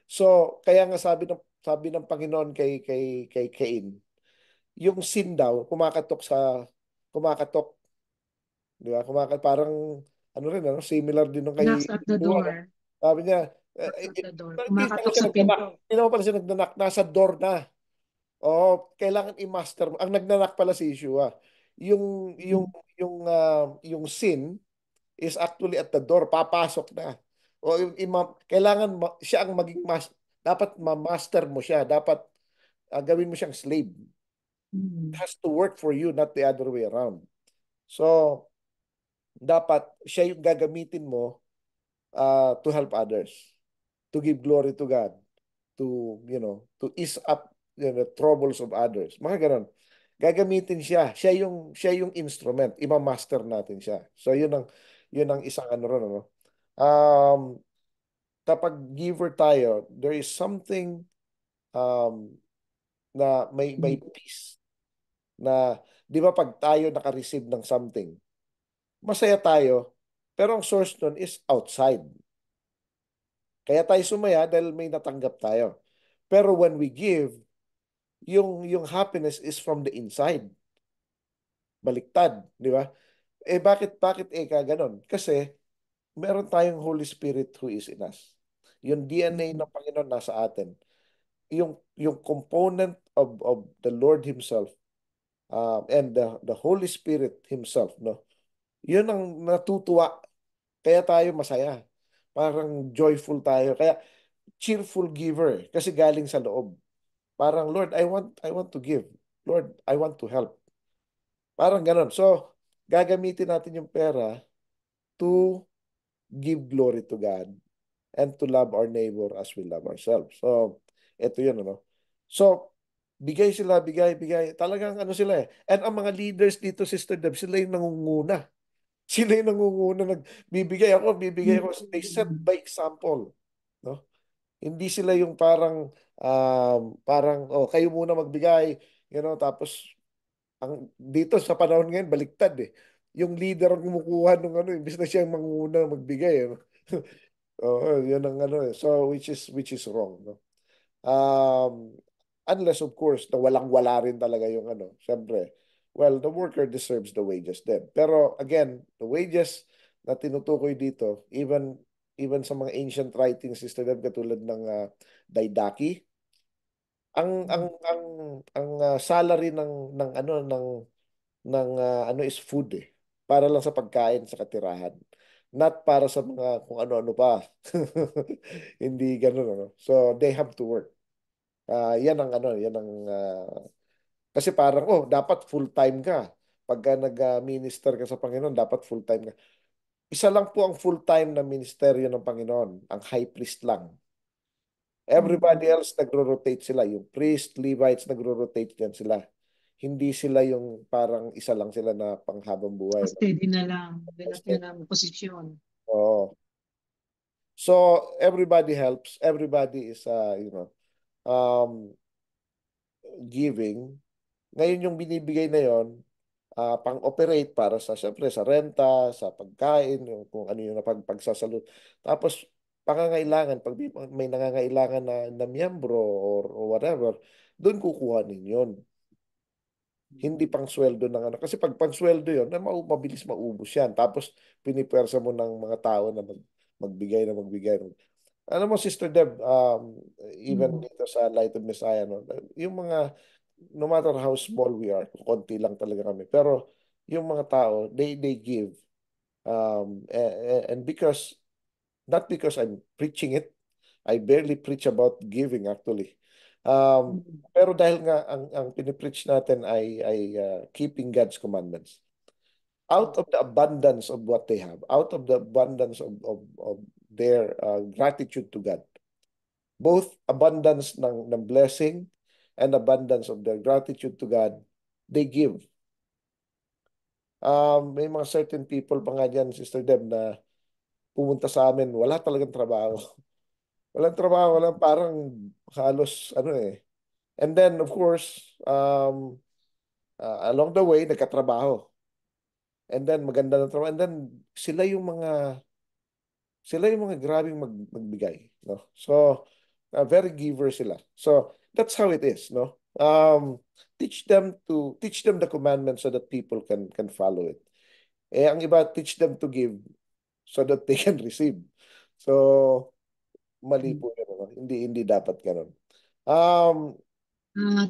So, kaya nga sabi ng Panginoon kay Cain, yung sin daw kumakatok, di ba? Parang ano rin ano, similar din nung kay Knocks at the Joshua, no? door. Sabi niya, Knocks at the door. hindi pala Kumakatok siya sa nagdanak. pinto. Hindi naman pala siya nagdanak. Nasa door na. Oo, kailangan i-master mo. Ang nagdanak pala si Yeshua. Yung yung Mm. yung sin is actually at the door, papasok na. O kailangan siya ang maging dapat ma-master mo siya. Dapat gawin mo siyang slave. It Mm. has to work for you, not the other way around. So, dapat siya yung gagamitin mo to help others, to give glory to God, to ease up troubles of others. Mga ganon. Gagamitin siya. Siya yung instrument. Ima-master natin siya. So yun ang isang ano ron, ano. Um, Kapag giver tayo, there is something um, na may Mm. peace na, di ba pag tayo naka-receive ng something, masaya tayo, pero ang source nun is outside. Kaya tayo sumaya dahil may natanggap tayo. Pero when we give, yung happiness is from the inside. Baliktad, di ba? Bakit ganon? Kasi meron tayong Holy Spirit who is in us. Yung DNA Mm. ng Panginoon nasa atin. Yung component of the Lord Himself, and the Holy Spirit Himself, no? Yun ang natutuwa. Kaya tayo masaya. Parang joyful tayo. Kaya cheerful giver kasi galing sa loob. Parang Lord, I want to give. Lord, I want to help. Parang ganon. So, gagamitin natin yung pera to give glory to God and to love our neighbor as we love ourselves. So, ito yun, ano. So, bigay sila, bigay, bigay. Talagang ano sila eh. And ang mga leaders dito, Sister Deb, sila yung nangunguna. Sila yung nangunguna, bibigay ako. They set Mm. by example. No? Hindi sila yung parang, oh, kayo muna magbigay, tapos, dito sa panahon ngayon, baliktad eh. Yung leader ang kumukuha ng ano, imbes na siya ang manguna magbigay. Ano? Oo, yun ang ano eh. So, which is wrong, no? Um, Unless, of course, na walang-wala rin talaga yung ano. Siyempre, well, the worker deserves the wages din. Pero, again, the wages na tinutukoy dito, even sa mga ancient writings, Sister Deb, katulad ng Daidaki, ang salary ng ano ng is food eh. Para lang sa pagkain sa katirahan. Not para sa mga kung ano-ano pa. Hindi ganoon, ano. So they have to work. Kasi parang dapat full-time ka. Pagka nag-minister ka sa Panginoon, dapat full-time ka. Isa lang po ang full-time na ministeryo ng Panginoon, ang high priest lang. Everybody Mm. else nagro-rotate sila. Yung priest, Levites, nagro-rotate yan sila. Hindi sila yung parang isa lang sila na panghabang buhay. Steady na lang. Ganun Basta, yun ang posisyon. oo. So everybody helps. Everybody is um, giving. Ngayon yung binibigay na yon, pang-operate para sa siyempre sa renta, sa pagkain, yung kung ano yung pagsasalud. Tapos pangangailangan, pag may nangangailangan na miyembro or whatever, doon kukuha ninyon. Hindi pang sweldo ng ano. Kasi pag pang sweldo yun, mabilis maubos yan. Tapos pinipwersa mo ng mga tao na magbigay na magbigay. Alam mo, Sister Deb, even Mm. dito sa Light of Messiah, no, yung mga, no matter how small we are, konti lang talaga kami. Pero yung mga tao, they give. And not because I'm preaching it, I barely preach about giving actually. Pero dahil nga ang pinipreach natin ay keeping God's commandments. Out of the abundance of what they have, out of the abundance of their gratitude to God, both abundance ng blessing and abundance of their gratitude to God, they give. May mga certain people pa nga dyan, Sister Deb, na pumunta sa amin, wala talagang trabaho. Walang trabaho, walang parang halos ano eh. And then, of course, along the way, nagkatrabaho. And then, maganda na trabaho. And then, sila yung mga grabing magbigay. No? So, very giver sila. So, that's how it is. No? Teach them the commandments so that people can follow it. Ang iba, teach them to give so that they can receive. So, mali po yun. No? Hindi dapat ganun. Um,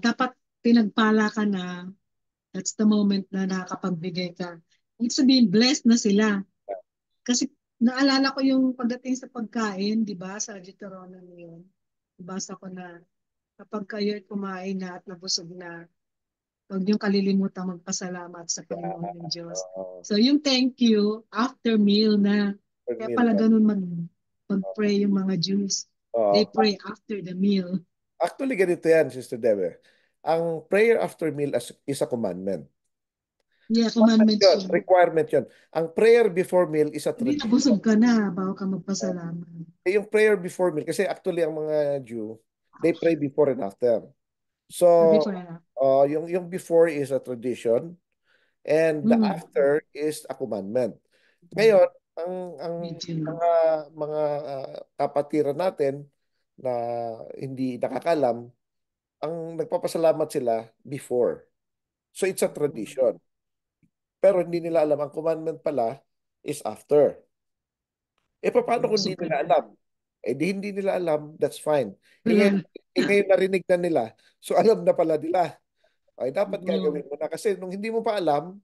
Dapat pinagpala ka na, that's the moment na nakakapagbigay ka. Ibig sabihin, blessed na sila. Kasi naalala ko yung pagdating sa pagkain, di ba, sa Deuteronomy yun. Basa ko na kapag kayo'y kumain na at nabusog na, huwag niyong kalilimutan magpasalamat sa Panginoon yung Diyos. uh, So yung thank you, after meal na, per kaya meal. pala ganun mag-pray yung mga Jews. They Uh, pray after the meal. Actually, ganito yan, Sister Debe. Ang prayer after meal is a commandment. Yeah, Commandment commandments yun, yun. requirement yun. Ang prayer before meal is a Hindi tradition. nabusog ka na, bago ka magpasalamat. Yung prayer before meal, kasi actually ang mga Jew, they pray before and after. So, Before na. yung before is a tradition and the Mm. after is a commandment. Ngayon, ang Medyo. mga kapatiran natin na hindi nakakalam, ang nagpapasalamat sila before. So it's a tradition. Pero hindi nila alam, ang commandment pala is after. Paano kung hindi Busog ka nila na. alam? Di hindi nila alam, that's fine. Ngayon, Wala. ngayon narinig na nila, so alam na pala nila. Ay, dapat Oo. gagawin mo na. Kasi nung hindi mo pa alam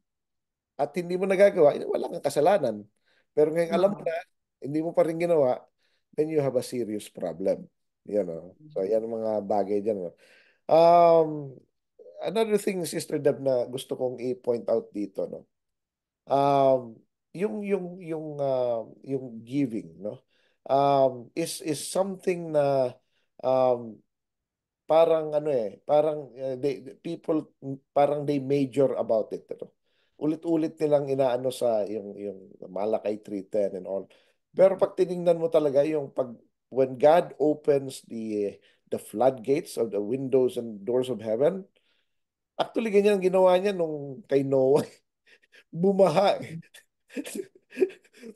at hindi mo nagagawa, wala kang kasalanan. Pero ngayon alam mo Oo. na, hindi mo pa rin ginawa, then you have a serious problem. Yan, oh. So, yan ang mga bagay dyan. Oh. Um, Another thing, Sister Deb, na gusto kong i-point out dito, no? Um, yung giving, no? Is something na um, parang ano parang people parang they major about it, ano? Ulit-ulit nilang inaano sa yung Malakay 3:10 and all. Pero pag tiningnan mo talaga yung when God opens the floodgates of the windows and doors of heaven, actually ganyan ang ginawa niya nung kay Noah. Bumaha eh.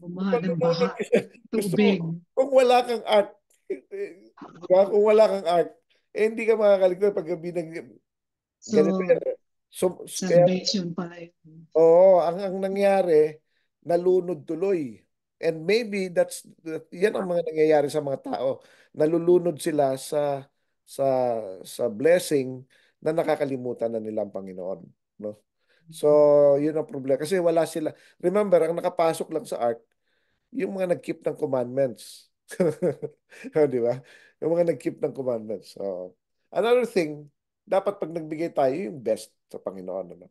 Bumaha ng Malulunod baha. ka. Gusto mo, Tubig. kung wala kang art, di ba? Kung wala kang art, hindi ka makakaligtas pag ganito yan. So, Eh. So, kaya, salvation pala yun. oo, ang nangyari, nalunod tuloy. And maybe yan ang mga nangyayari sa mga tao. Nalulunod sila sa sa blessing na nakakalimutan na nila ang Panginoon, no? So, yun ang problema. Kasi wala sila. Remember, ang nakapasok lang sa ark, yung mga nag-keep ng commandments. Di ba? Yung mga nag-keep ng commandments. So, another thing, dapat pag nagbigay tayo, yung best sa Panginoon. Ano?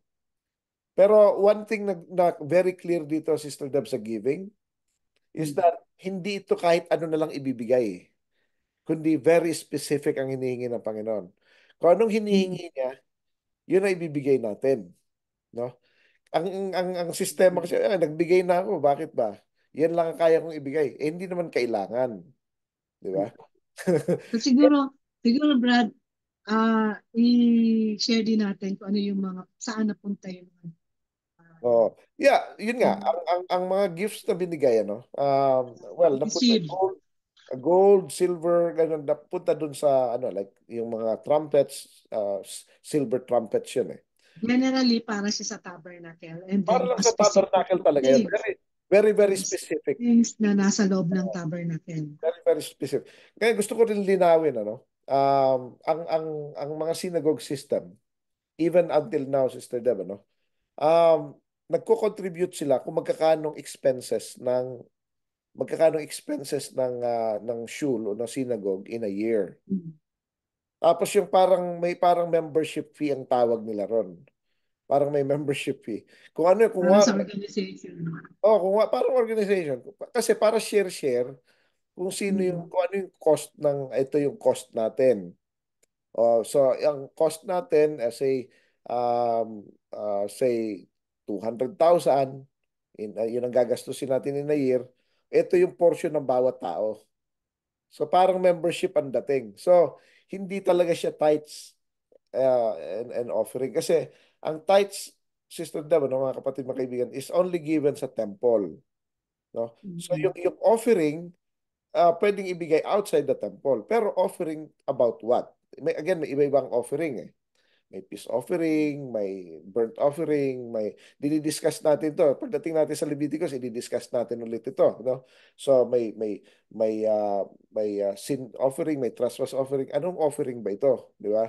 Pero one thing na very clear dito, Sister Deb, sa giving, is Mm. that hindi ito kahit ano na lang ibibigay. Kundi very specific ang hinihingi ng Panginoon. Kung anong Mm. hinihingi niya, yun ang ibibigay natin. No? Ang sistema kasi, nagbigay na ako, bakit ba? Yan lang ang kaya kong ibigay. Hindi naman kailangan. Di ba? So, siguro Brad, i-share din natin kung ano yung mga, saan napunta yung mga Oh, yeah, yun nga. yung Ang mga gifts na binigay, ano, well, napunta receive. gold, silver, ganun, napunta dun sa, ano, like, yung mga trumpets, silver trumpets yun eh. Generally, para siya sa tabernacle. And Para then, lang a sa specific tabernacle talaga yun. things. Very, very, very Things, specific. things na nasa loob ng tabernacle. Very, very specific. Ngayon, gusto ko rin linawin, ano, ang mga synagogue system, even until now, Sister Deb, no? Nagko-contribute sila kung magkakano expenses ng shul o ng synagogue in a year. Mm. Tapos yung parang membership fee ang tawag nila ron. Parang may membership fee. Kung ano, kung Para wa, sa organization. parang organization. Kasi para share-share kung sino yung, Mm. kung ano yung cost ito yung cost natin. So, ang cost natin, say, 200,000, yun ang gagastusin natin in a year. Ito yung portion ng bawat tao. So, parang membership ang dating. So, hindi talaga siya tithes and offering. Kasi, ang tithes, Sister Deb, no, mga kapatid, mga kaibigan, is only given sa temple. No? So, Mm. yung offering, pwedeng ibigay outside the temple. Pero offering about what? May iba-ibang offering eh. May peace offering, may burnt offering, may didi-discuss natin to. Pagdating natin sa Leviticus, i-discuss natin ulit ito, no? So may sin offering, may trespass offering. Anong offering ba ito, di ba?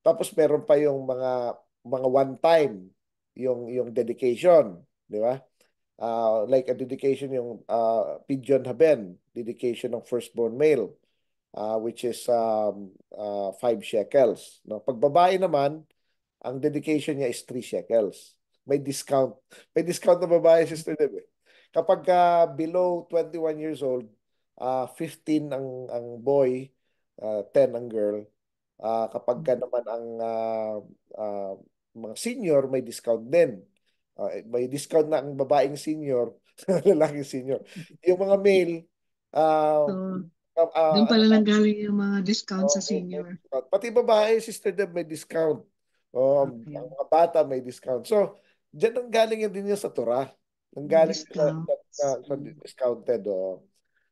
Tapos meron pa yung mga one time, yung dedication, di ba? Like a dedication yung Pidyon Haben, dedication ng firstborn male, which is 5 shekels. No? Pag babae naman, ang dedication niya is 3 shekels. May discount. May discount na babae, Sister Deb. Kapag below 21 years old, 15 ang boy, 10 ang girl. Kapag ka naman ang uh, mga senior, may discount din. May discount na ang babaeng senior, lalaking senior. Yung mga male, So, uh, doon ano pala lang galing yung mga discount oh, sa may senior. discount. Pati babae, Sister Deb, may discount. Okay. Ang mga bata may discount. So, diyan ang galing yan din yan sa Torah. Ang galing din Discounts. sa discounted.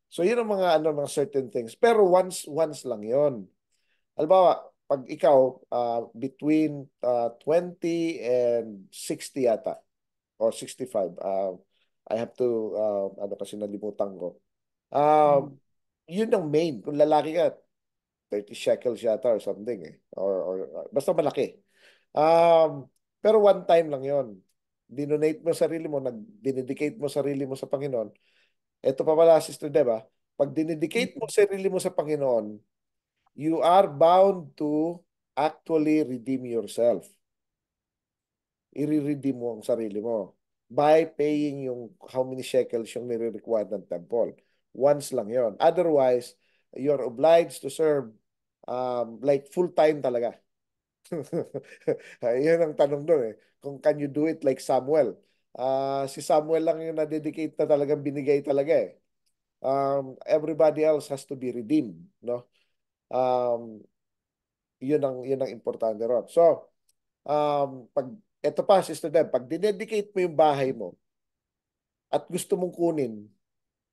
So, yun ang mga certain things. Pero once lang yun. Halimbawa, pag ikaw, between 20 and 60 yata, or 65, I have to, ano kasi nalimutan ko. Uh, Mm. Yun ang main. Kung lalaki ka, 30 shekels yata or something eh. Or basta malaki. Pero one time lang yon. Dinonate mo sarili mo, dinedicate mo sarili mo sa Panginoon. Ito pa pala, Sister Deba, pag dinedicate mo sarili mo sa Panginoon, you are bound to actually redeem yourself. I-redeem mo ang sarili mo by paying yung how many shekels yung nire-require ng temple. Once lang yon. Otherwise, you're obliged to serve like full-time talaga. Yan ang tanong doon eh. Kung can you do it like Samuel? Si Samuel lang yung na-dedicate na talagang binigay talaga eh. Everybody else has to be redeemed, no? Um, yun ang importante ron. So, pag ito pa, Sister Deb, pag dinedicate mo yung bahay mo at gusto mong kunin,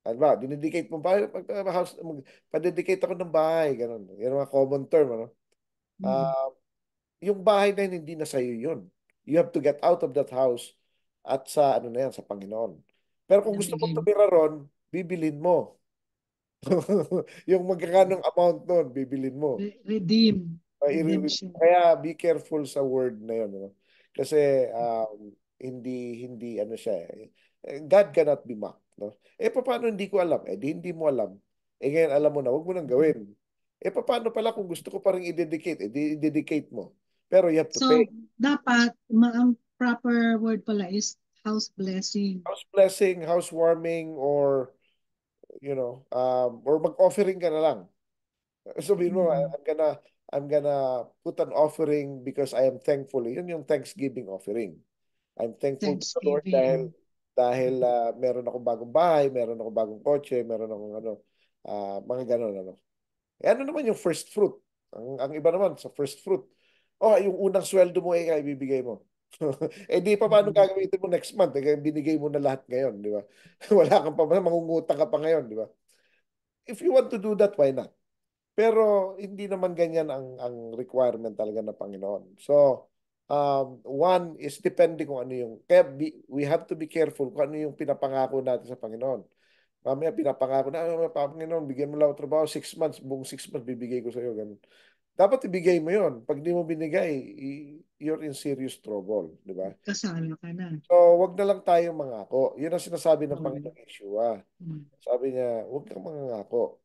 ano ba, dinedicate mo ba, pa-dedicate ako ng bahay, ganun. Yan ang mga common term, ano? Mm. Yung bahay na yun, hindi na sa'yo yun. You have to get out of that house at sa ano na yan, sa Panginoon. Pero kung gusto mo Nabigay mo. tumira ron, bibilin mo. Yung magkakanong amount nun, bibilin mo. Redeem. Redemption. Kaya be careful sa word na yun. No? Kasi hindi ano siya eh. God cannot be mocked. No? Paano hindi ko alam? Hindi mo alam. Ngayon alam mo na, huwag mo nang gawin. Paano pala kung gusto ko pa rin i-dedicate? I-dedicate mo. Pero you have to pay. So, dapat, ang proper word pala is house blessing. House blessing, housewarming, or mag-offering ka na lang. Sabihin mo, Mm. I'm gonna put an offering because I am thankful. Yun yung Thanksgiving offering. I'm thankful to the Lord dahil Thanksgiving. dahil meron akong bagong bahay, meron akong bagong kotse, meron akong mga ganun ano. Ano naman yung first fruit? Ang iba naman sa first fruit. Oh, yung unang sweldo mo ibibigay mo. Di pa paano Mm. gagamitin mo next month? Kaya binigay mo na lahat ngayon, di ba? Wala kang pa, mangungutang ka pa ngayon, di ba? If you want to do that, why not? Pero hindi naman ganyan ang requirement talaga ng Panginoon. So, one is depende kung ano yung, kaya we have to be careful kung ano yung pinapangako natin sa Panginoon. Mamaya pinapangako na, Panginoon, bigyan mo lang ako trabaho, 6 months, buong 6 months bibigay ko sa iyo. Ganun. Dapat ibigay mo yon. Pag di mo binigay, you're in serious trouble. Di ba? Kasala ka na. So, wag na lang tayong mangako. Yun ang sinasabi ng Mm. Panginoong Yeshua. Mm. Sabi niya, huwag kang mangako.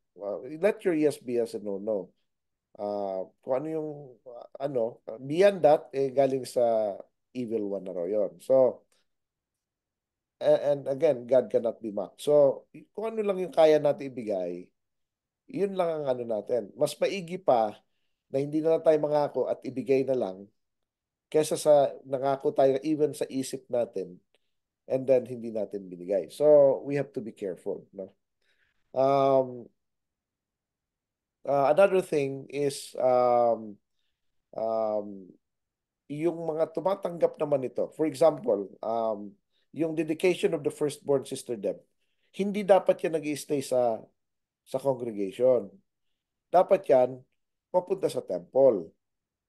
Let your yes be yes and no, no. Kung ano yung beyond that, galing sa evil one na raw yun. So, and again, God cannot be mocked. So, kung ano lang yung kaya natin ibigay, yun lang ang ano natin. Mas maigi pa na hindi na lang tayo mangako at ibigay na lang kesa sa nangako tayo even sa isip natin and then hindi natin binigay. So, we have to be careful, no? Um, Another thing is um, yung mga tumatanggap naman ito. For example, yung dedication of the firstborn sister Deb, hindi dapat yan nag-stay sa congregation. Dapat yan papunta sa temple.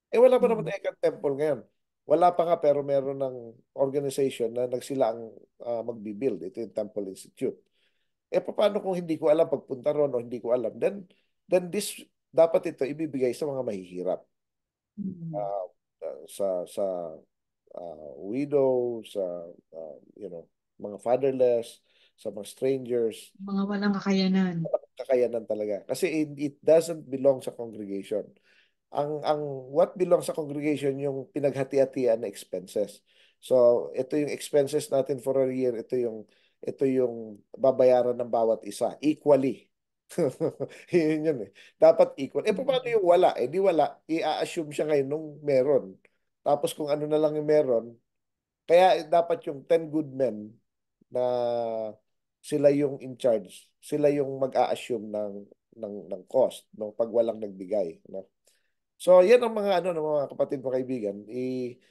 Wala pa naman Mm. Ekan Temple ngayon. Wala pa nga pero meron ng organization na nagsila ang magbibuild. Ito yung Temple Institute. Paano kung hindi ko alam pagpunta ron o hindi ko alam? Then this, dapat ito ibibigay sa mga mahihirap. Mm. Uh, sa widow, sa mga fatherless, sa mga strangers, Mga walang kakayanan. kakayanan talaga. Kasi it doesn't belong sa congregation. Ang what belongs sa congregation yung pinaghati-hatian na expenses. So, ito yung expenses natin for a year, ito yung babayaran ng bawat isa equally. Yun yun eh. Dapat equal. Paano Mm. yung wala? Di wala. I-assume siya ngayon nung meron. Tapos kung ano na lang yung meron, kaya dapat yung 10 good men na sila yung in charge, sila yung mag-a-assume ng cost no pag walang nagbigay, no? So, yan ang mga ng mga kapatid mo kaibigan. We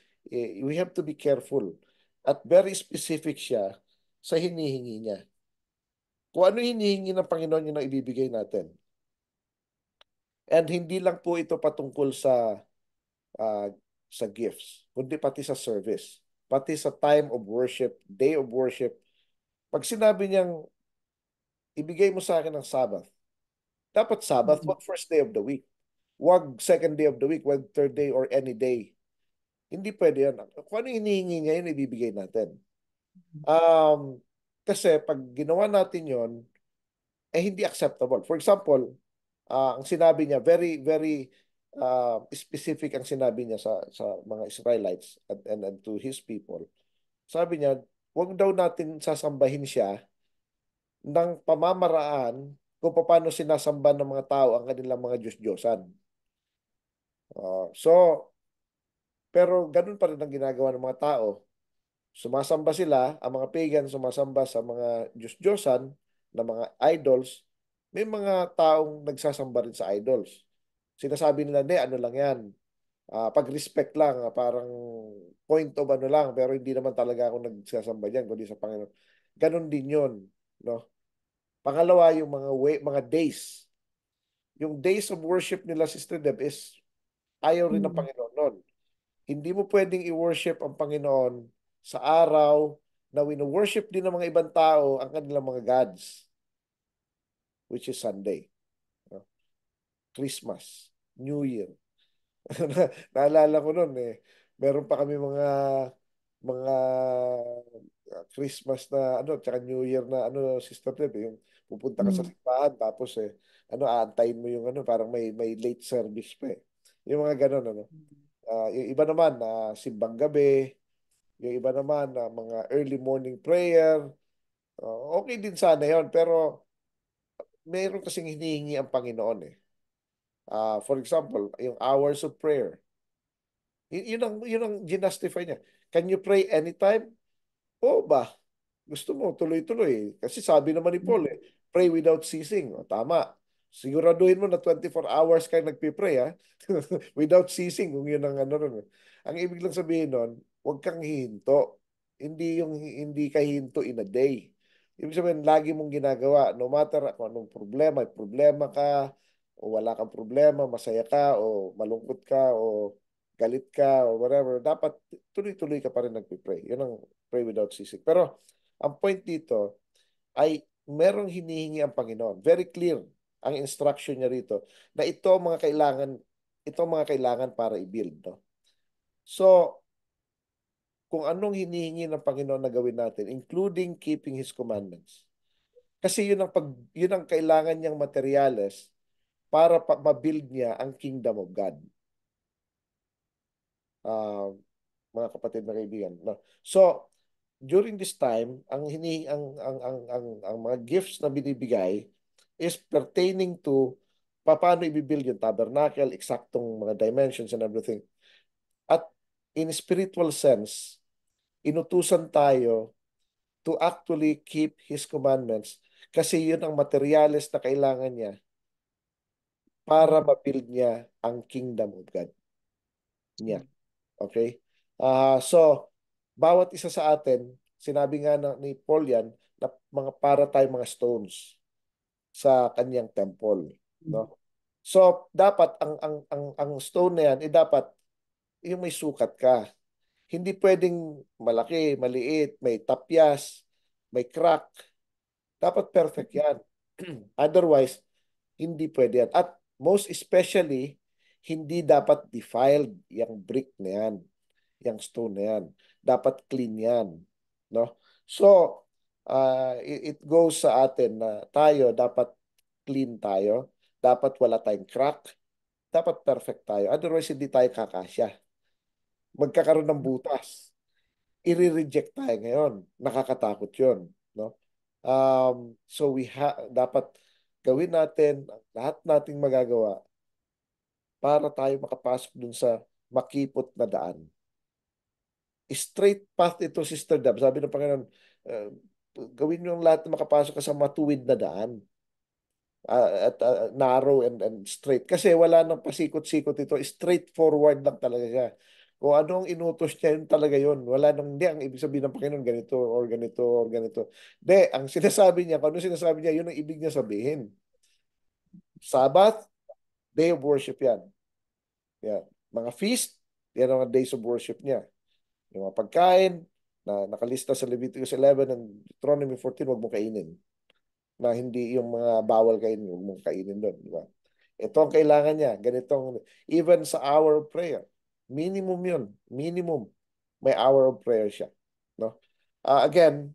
have to be careful at very specific siya sa hinihingi niya. Kung ano hinihingi ng Panginoon yun ang ibibigay natin. And hindi lang po ito patungkol ah, sa gifts, kundi pati sa service, pati sa time of worship, day of worship. Pag sinabi niyang ibigay mo sa akin ng Sabbath, dapat Sabbath, Mm. wag first day of the week. Wag second day of the week, wag third day or any day. Hindi pwede yan. Kung ano yung hinihingi niya, yun ibibigay natin. Um, Kasi pag ginawa natin yon hindi acceptable. For example, ang sinabi niya, very, very specific ang sinabi niya sa mga Israelites and to his people. Sabi niya, huwag daw natin sasambahin siya ng pamamaraan kung paano sinasamba ng mga tao ang kanilang mga Diyos-Diyosan. So, pero ganun pa rin ang ginagawa ng mga tao. Sumasamba sila, ang mga pagan sumasamba sa mga Diyos-Diyosan na mga idols. May mga taong nagsasamba rin sa idols. Sinasabi nila, hindi, ano lang yan. Pag-respect lang, parang point of ano lang, pero hindi naman talaga ako nagsasamba dyan, kundi sa Panginoon. Ganon din yun. No? Pangalawa, yung mga days. Yung days of worship nila, Sister Deb, is ayaw rin ng Mm. Panginoon nun. Hindi mo pwedeng i-worship ang Panginoon sa araw na wino-worship din ng mga ibang tao ang kanilang mga gods, which is Sunday, no? Christmas, New Year. Naalala ko noon meron pa kami mga Christmas na tsaka New Year na Sister Deb, yung pupunta ka sa Mm. simbahan tapos aantayin mo yung parang may late service pa eh. Yung mga ganun yung iba naman na simbang gabi, yung iba naman na mga early morning prayer. Okay din sana yon pero meron kasing hinihingi ang Panginoon eh. For example, yung hours of prayer. Yun ang ginastify niya. Can you pray anytime? Oo ba? Gusto mo, tuloy-tuloy. Kasi sabi naman ni Paul, Mm. pray without ceasing. Tama. Siguraduhin mo na 24 hours kayo nagpipray, ha? Without ceasing, kung yun ang nun. Ang ibig lang sabihin nun, huwag kang hihinto. Hindi ka hinto in a day. Ibig sabihin, lagi mong ginagawa, no matter kung anong problema, may problema ka, o wala kang problema, masaya ka, o malungkot ka, o galit ka, o whatever, dapat tuloy-tuloy ka pa rin nagpipray. Yun ang pray without ceasing. Pero, ang point dito ay merong hinihingi ang Panginoon. Very clear ang instruction niya rito na ito ang mga kailangan para i-build, no? So, kung anong hinihingi ng Panginoon na gawin natin, including keeping His commandments. Kasi yun ang kailangan niyang materyales para ma-build niya ang kingdom of God. Ah, mga kapatid na kaibigan, no? So, during this time, ang mga gifts na binibigay is pertaining to paano i-build yung tabernacle, eksaktong mga dimensions and everything. At in spiritual sense, inutusan tayo to actually keep His commandments kasi yun ang materyales na kailangan niya para ma-build niya ang kingdom of God niya. Okay? So, bawat isa sa atin, sinabi nga ni Paul yan, na mga para tayong mga stones sa kanyang temple. No? So, dapat ang stone na yan, dapat yung may sukat ka. Hindi pwedeng malaki, maliit, may tapyas, may crack. Dapat perfect yan. Otherwise, hindi pwede yan. At most especially, hindi dapat defiled yung brick na yan, yung stone na yan. Dapat clean yan. No? So, it goes sa atin na tayo, dapat clean tayo. Dapat wala tayong crack. Dapat perfect tayo. Otherwise, hindi tayo kakasya. Magkakaroon ng butas. I-reject tayo ngayon. Nakakatakot yun. No? So dapat gawin natin ang lahat nating magagawa para tayo makapasok dun sa makipot na daan. Straight path ito, Sister Dab. Sabi ng Panginoon, uh, gawin nyo ang lahat na makapasok ka sa matuwid na daan. At narrow and straight. Kasi wala nang pasikot-sikot ito. Straightforward lang talaga siya. Kung anong inutos niya, yun talaga yun. Wala nang, hindi, ang ibig sabihin ng Panginoon, ganito, or ganito, or ganito. Hindi, ang sinasabi niya, kung ano sinasabi niya, yun ang ibig niya sabihin. Sabbath, day of worship yan. Yan. Mga feast, yan ang mga days of worship niya. Yung mga pagkain, na nakalista sa Leviticus 11 and Deuteronomy 14, wag mo kainin. Na hindi yung mga bawal kainin, huwag mong kainin doon. Di ba? Ito ang kailangan niya. Ganitong, even sa hour of prayer. Minimum yun. Minimum. May hour of prayer siya. No? Again,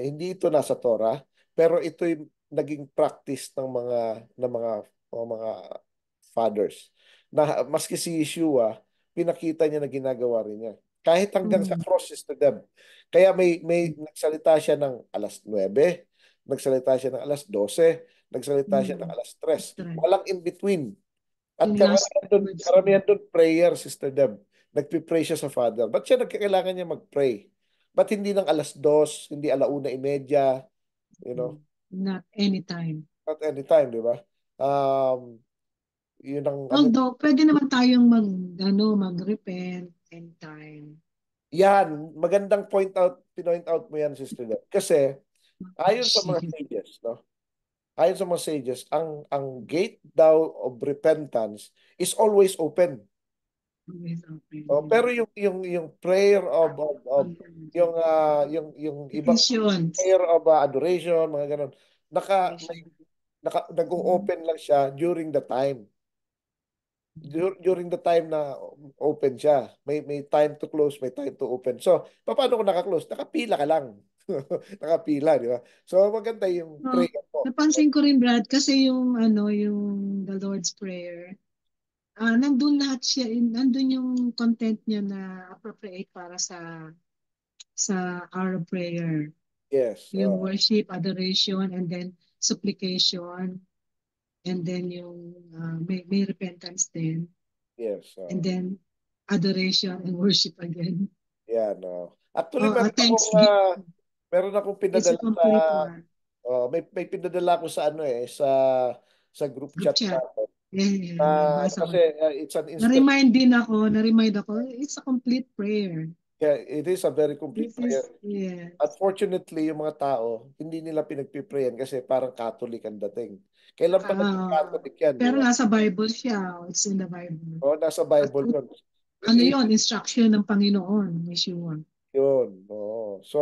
hindi ito nasa Torah, pero ito'y naging practice ng mga fathers. Na maski si Yeshua, pinakita niya na ginagawa rin niya. Kahit hanggang sa Mm. cross, Sister Deb. Kaya may nagsalita siya ng alas 9, nagsalita siya ng alas 12, nagsalita siya ng Mm. alas 3. Try. Walang in between. At Yung last words niya. karamihan doon prayer, Sister Deb. Nagpipray siya sa Father. Ba't siya nagkakailangan niya mag-pray? Ba't hindi ng alas 2, hindi 1:30, you know? Not anytime. Not anytime, di ba? Um, yun ang ano. Although, pwede naman tayong mag-repent anytime. Yan, magandang pinoint out mo yan, Sister Deb. Kasi, ayon sa mga Mag-appreciate. sages, no? Ayon sa mga sages, ang gate daw of repentance is always open. Always Oh, open. pero yung prayer of yung ibang Petitions. prayer of adoration, mga ganun, Adoration. nag-open lang siya during the time. During the time na open siya. May time to close, may time to open. So, paano kung naka-close? Nakapila ka lang. Nakapila, di ba? So, maganda yung Oh, prayer mo. napansin ko rin, Brad, kasi yung the Lord's Prayer, nandun lahat siya, nandun yung content niya na appropriate para sa hour of prayer. Yes. Yung worship, adoration, and then supplication, and then yung may repentance din, Yes. and then adoration and worship again. Yan. Actually, Oh, thanksgiving. meron akong It's a pinadala sa complete one. may pinadala ko sa ano sa group Group chat chat. natin. Yeah, nabasa ko. Kasi it's an instant. Na-remind ako, it's a complete prayer. Yeah, it is a very complete This prayer. is, yes. Unfortunately, yung mga tao, hindi nila pinagpiprayan kasi parang Catholic ang dating. Kailan pa naging Ah, Catholic yan, di pero ba? nasa Bible siya. It's in the Bible. O, nasa At Bible yun. ano Eh, yon instruction ng Panginoon, Yeshua. Yun. Oo. So,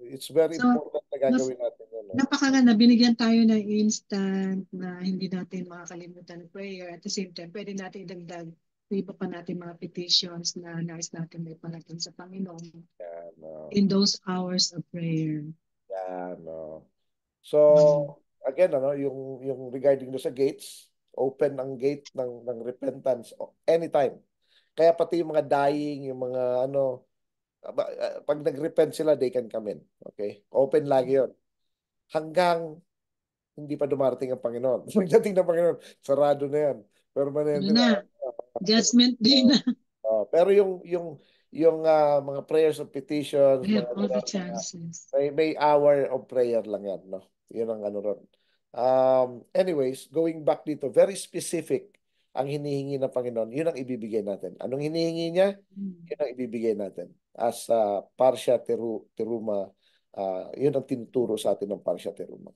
it's very So, important na mas gagawin natin yun. No? napakaganda, binigyan tayo ng instant na hindi natin makakalimutan ng prayer. At the same time, pwede natin idagdag yung iba pa natin mga petitions na nais natin may panatin sa Panginoon Yan, no. in those hours of prayer. Yan, no. So, Mm. again, yung regarding do sa gates, Open ang gate ng repentance anytime. Kaya pati yung mga dying, yung mga ano, pag nag-repent sila, they can come in. Okay? Open lagi yun. Hanggang hindi pa dumarating ang Panginoon. Pagdating ng Panginoon, sarado na yan. Ano Permanente na. na, judgment day na. Pero yung mga prayers of petitions, We have mga all the gano'n, chances. may hour of prayer lang yan, no? Yun ang ano ron. Anyways, going back dito, very specific ang hinihingi ng Panginoon. Yun ang ibibigay natin. Anong hinihingi niya? Mm. Yun ang ibibigay natin. As Parsha Teruma, yun ang tinuturo sa atin ng Parsha Teruma.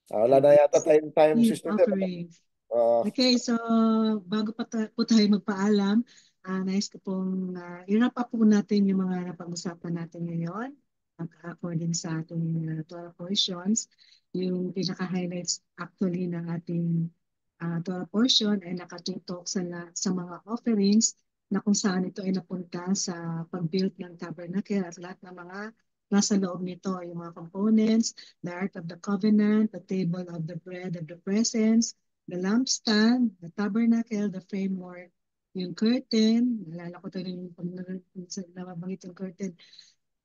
Wala na yata tayong time, Give Sister Deb. offerings. Uh, Okay, so bago pa po tayo magpaalam, nais ko pong i-wrap up po natin yung mga napag-usapan natin ngayon according sa ating 12 portions. Yung pinaka-highlights actually ng ating 12 portion ay nakatutok sa mga offerings na kung saan ito ay napunta sa pag-build ng tabernacle at lahat ng mga nasa loob nito, yung mga components, the Ark of the Covenant, the table of the bread of the presence, the lampstand, the tabernacle, the framework, yung curtain, nalala ko ito yung pag nababanggit yung curtain,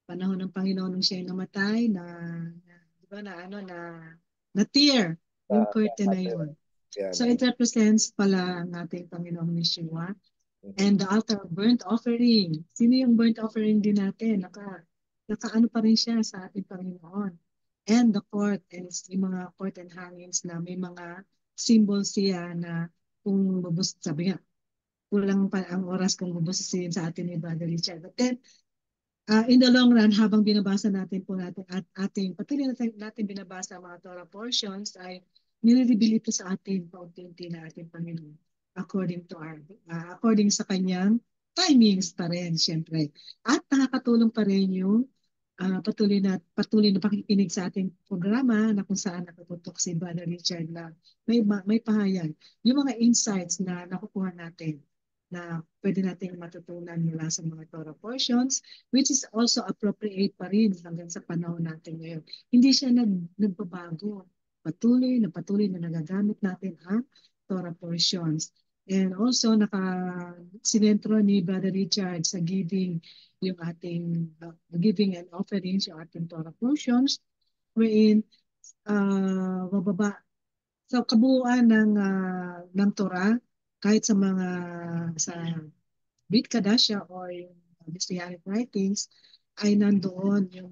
panahon ng Panginoon nung siya ay namatay, di ba, na tear, yung curtain na yun. yan, So yan. it represents pala ang ating Panginoong Yeshua. Mhm. And the altar of burnt offering. Sino yung burnt offering din natin? Nakaano pa rin siya sa ating Panginoon. And the court, and yung mga court and hangings na may mga symbols siya na kung sabi nga, kulang pa ang oras kung bubusisin sa atin ni Brother Richard. But then, in the long run, habang binabasa natin po natin at patuloy natin binabasa ang mga Torah portions, ay nire-reveal ito sa atin paunti-unti na ating Panginoon according sa kanyang timings pa rin, syempre. At nakakatulong pa rin yung patuloy na pakikinig sa ating programa na kung saan nakatutok si Brother Richard na may pahayag. Yung mga insights na nakukuha natin na pwede nating matutunan mula sa mga Torah portions, which is also appropriate pa rin hanggang sa panahon natin ngayon. Hindi siya nagbabago. Patuloy na nagagamit natin ang Torah portions. And also, sinentro ni Brother Richard sa yung ating giving and offerings, yung ating Torah portions, wherein mababa sa kabuuan ng Torah, kahit sa Brit Kadasha or yung Messianic writings, ay nandoon yung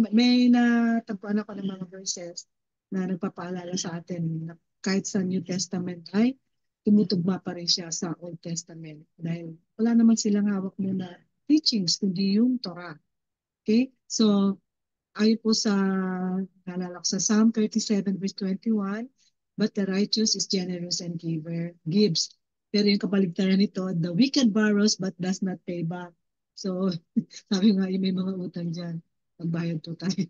may natagpuan ako ng mga verses na nagpapaalala sa atin na kahit sa New Testament ay tumutugma pa rin siya sa Old Testament dahil wala naman silang hawak muna teachings kundi yung Torah. Okay? So, ayon po naalala ko sa Psalm 37 verse 21, but the righteous is generous and gives. Pero yung kabaligtaran nito, the wicked borrows but does not pay back. So, sabi nga, may mga utang dyan. Magbayad po tayo.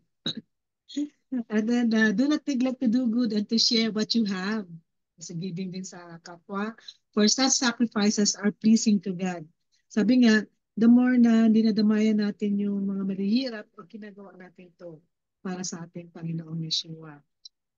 And then, do not neglect to do good and to share what you have. Kasi giving din sa kapwa. For such sacrifices are pleasing to God. Sabi nga, the more na dinadamayan natin yung mga malihirap, o ginagawa natin to para sa ating Panginoong Yeshua.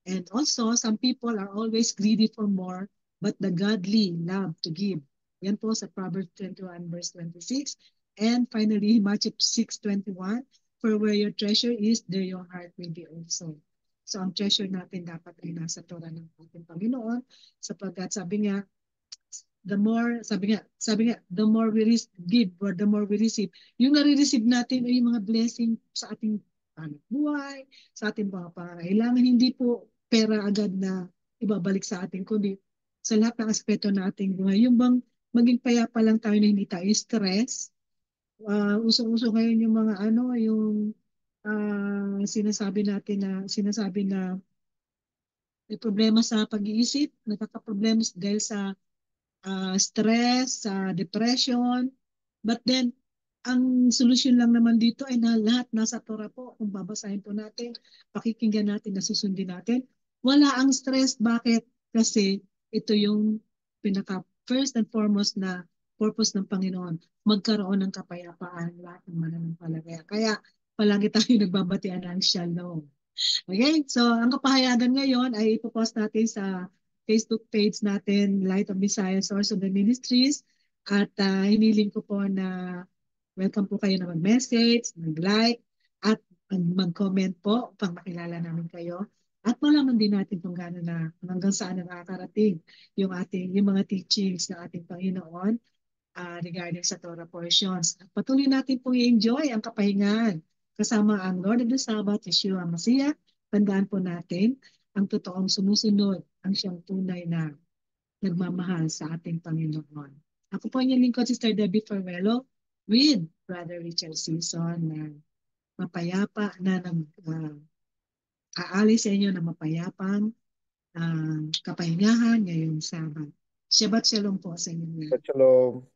And also, some people are always greedy for more, but the godly love to give. Yan po sa Proverbs 21 verse 26. And finally, Matthew 6:21, for where your treasure is, there your heart will be also. So ang treasure natin dapat ay nasa Torah ng ating Panginoon sapagkat sabi nga, the more we give or the more we receive, yung nare-receive natin ay yung mga blessing sa ating buhay, sa ating mga pangangailangan, hindi po pera agad na ibabalik sa atin, kundi sa lahat ng aspeto ng ating buhay. Yung bang maging payapa lang tayo na hindi tayo stress. Usong-uso ngayon yung mga sinasabi na may problema sa pag-iisip, nagkakaproblema dahil sa stress, depression. But then, ang solusyon lang naman dito ay na lahat nasa Torah po. Kung babasahin po natin, pakikinggan natin, nasusundin natin. Wala ang stress. Bakit? Kasi ito yung pinaka first and foremost na purpose ng Panginoon. Magkaroon ng kapayapaan lahat ng mananampalataya. Kaya palagi tayo nagbabatian ng shalom. Okay? So, ang kapahayagan ngayon ay ipopost natin sa Facebook page natin, Light of Visayas Source of the Ministries. At hiniling ko po na welcome po kayo na mag-message, mag-like, at mag-comment po upang makilala namin kayo. At malaman din natin kung gaano na hanggang saan na nakakarating yung mga teachings ng ating Panginoon regarding sa Torah portions. At patuloy natin pong i-enjoy ang kapahingan kasama ang Lord of the Sabbath, Yeshua Masiah. Tandaan po natin ang totoong sumusunod, ang siyang tunay na nagmamahal sa ating Panginoon. Ako po ang inyong lingkod, Sister Debbie Ferrello, with Brother Richard Simpson na mapayapa na aalis sa inyo na mapayapang kapahingahan ngayong Sabat. Shabbat Shalom po sa inyo. Shalom.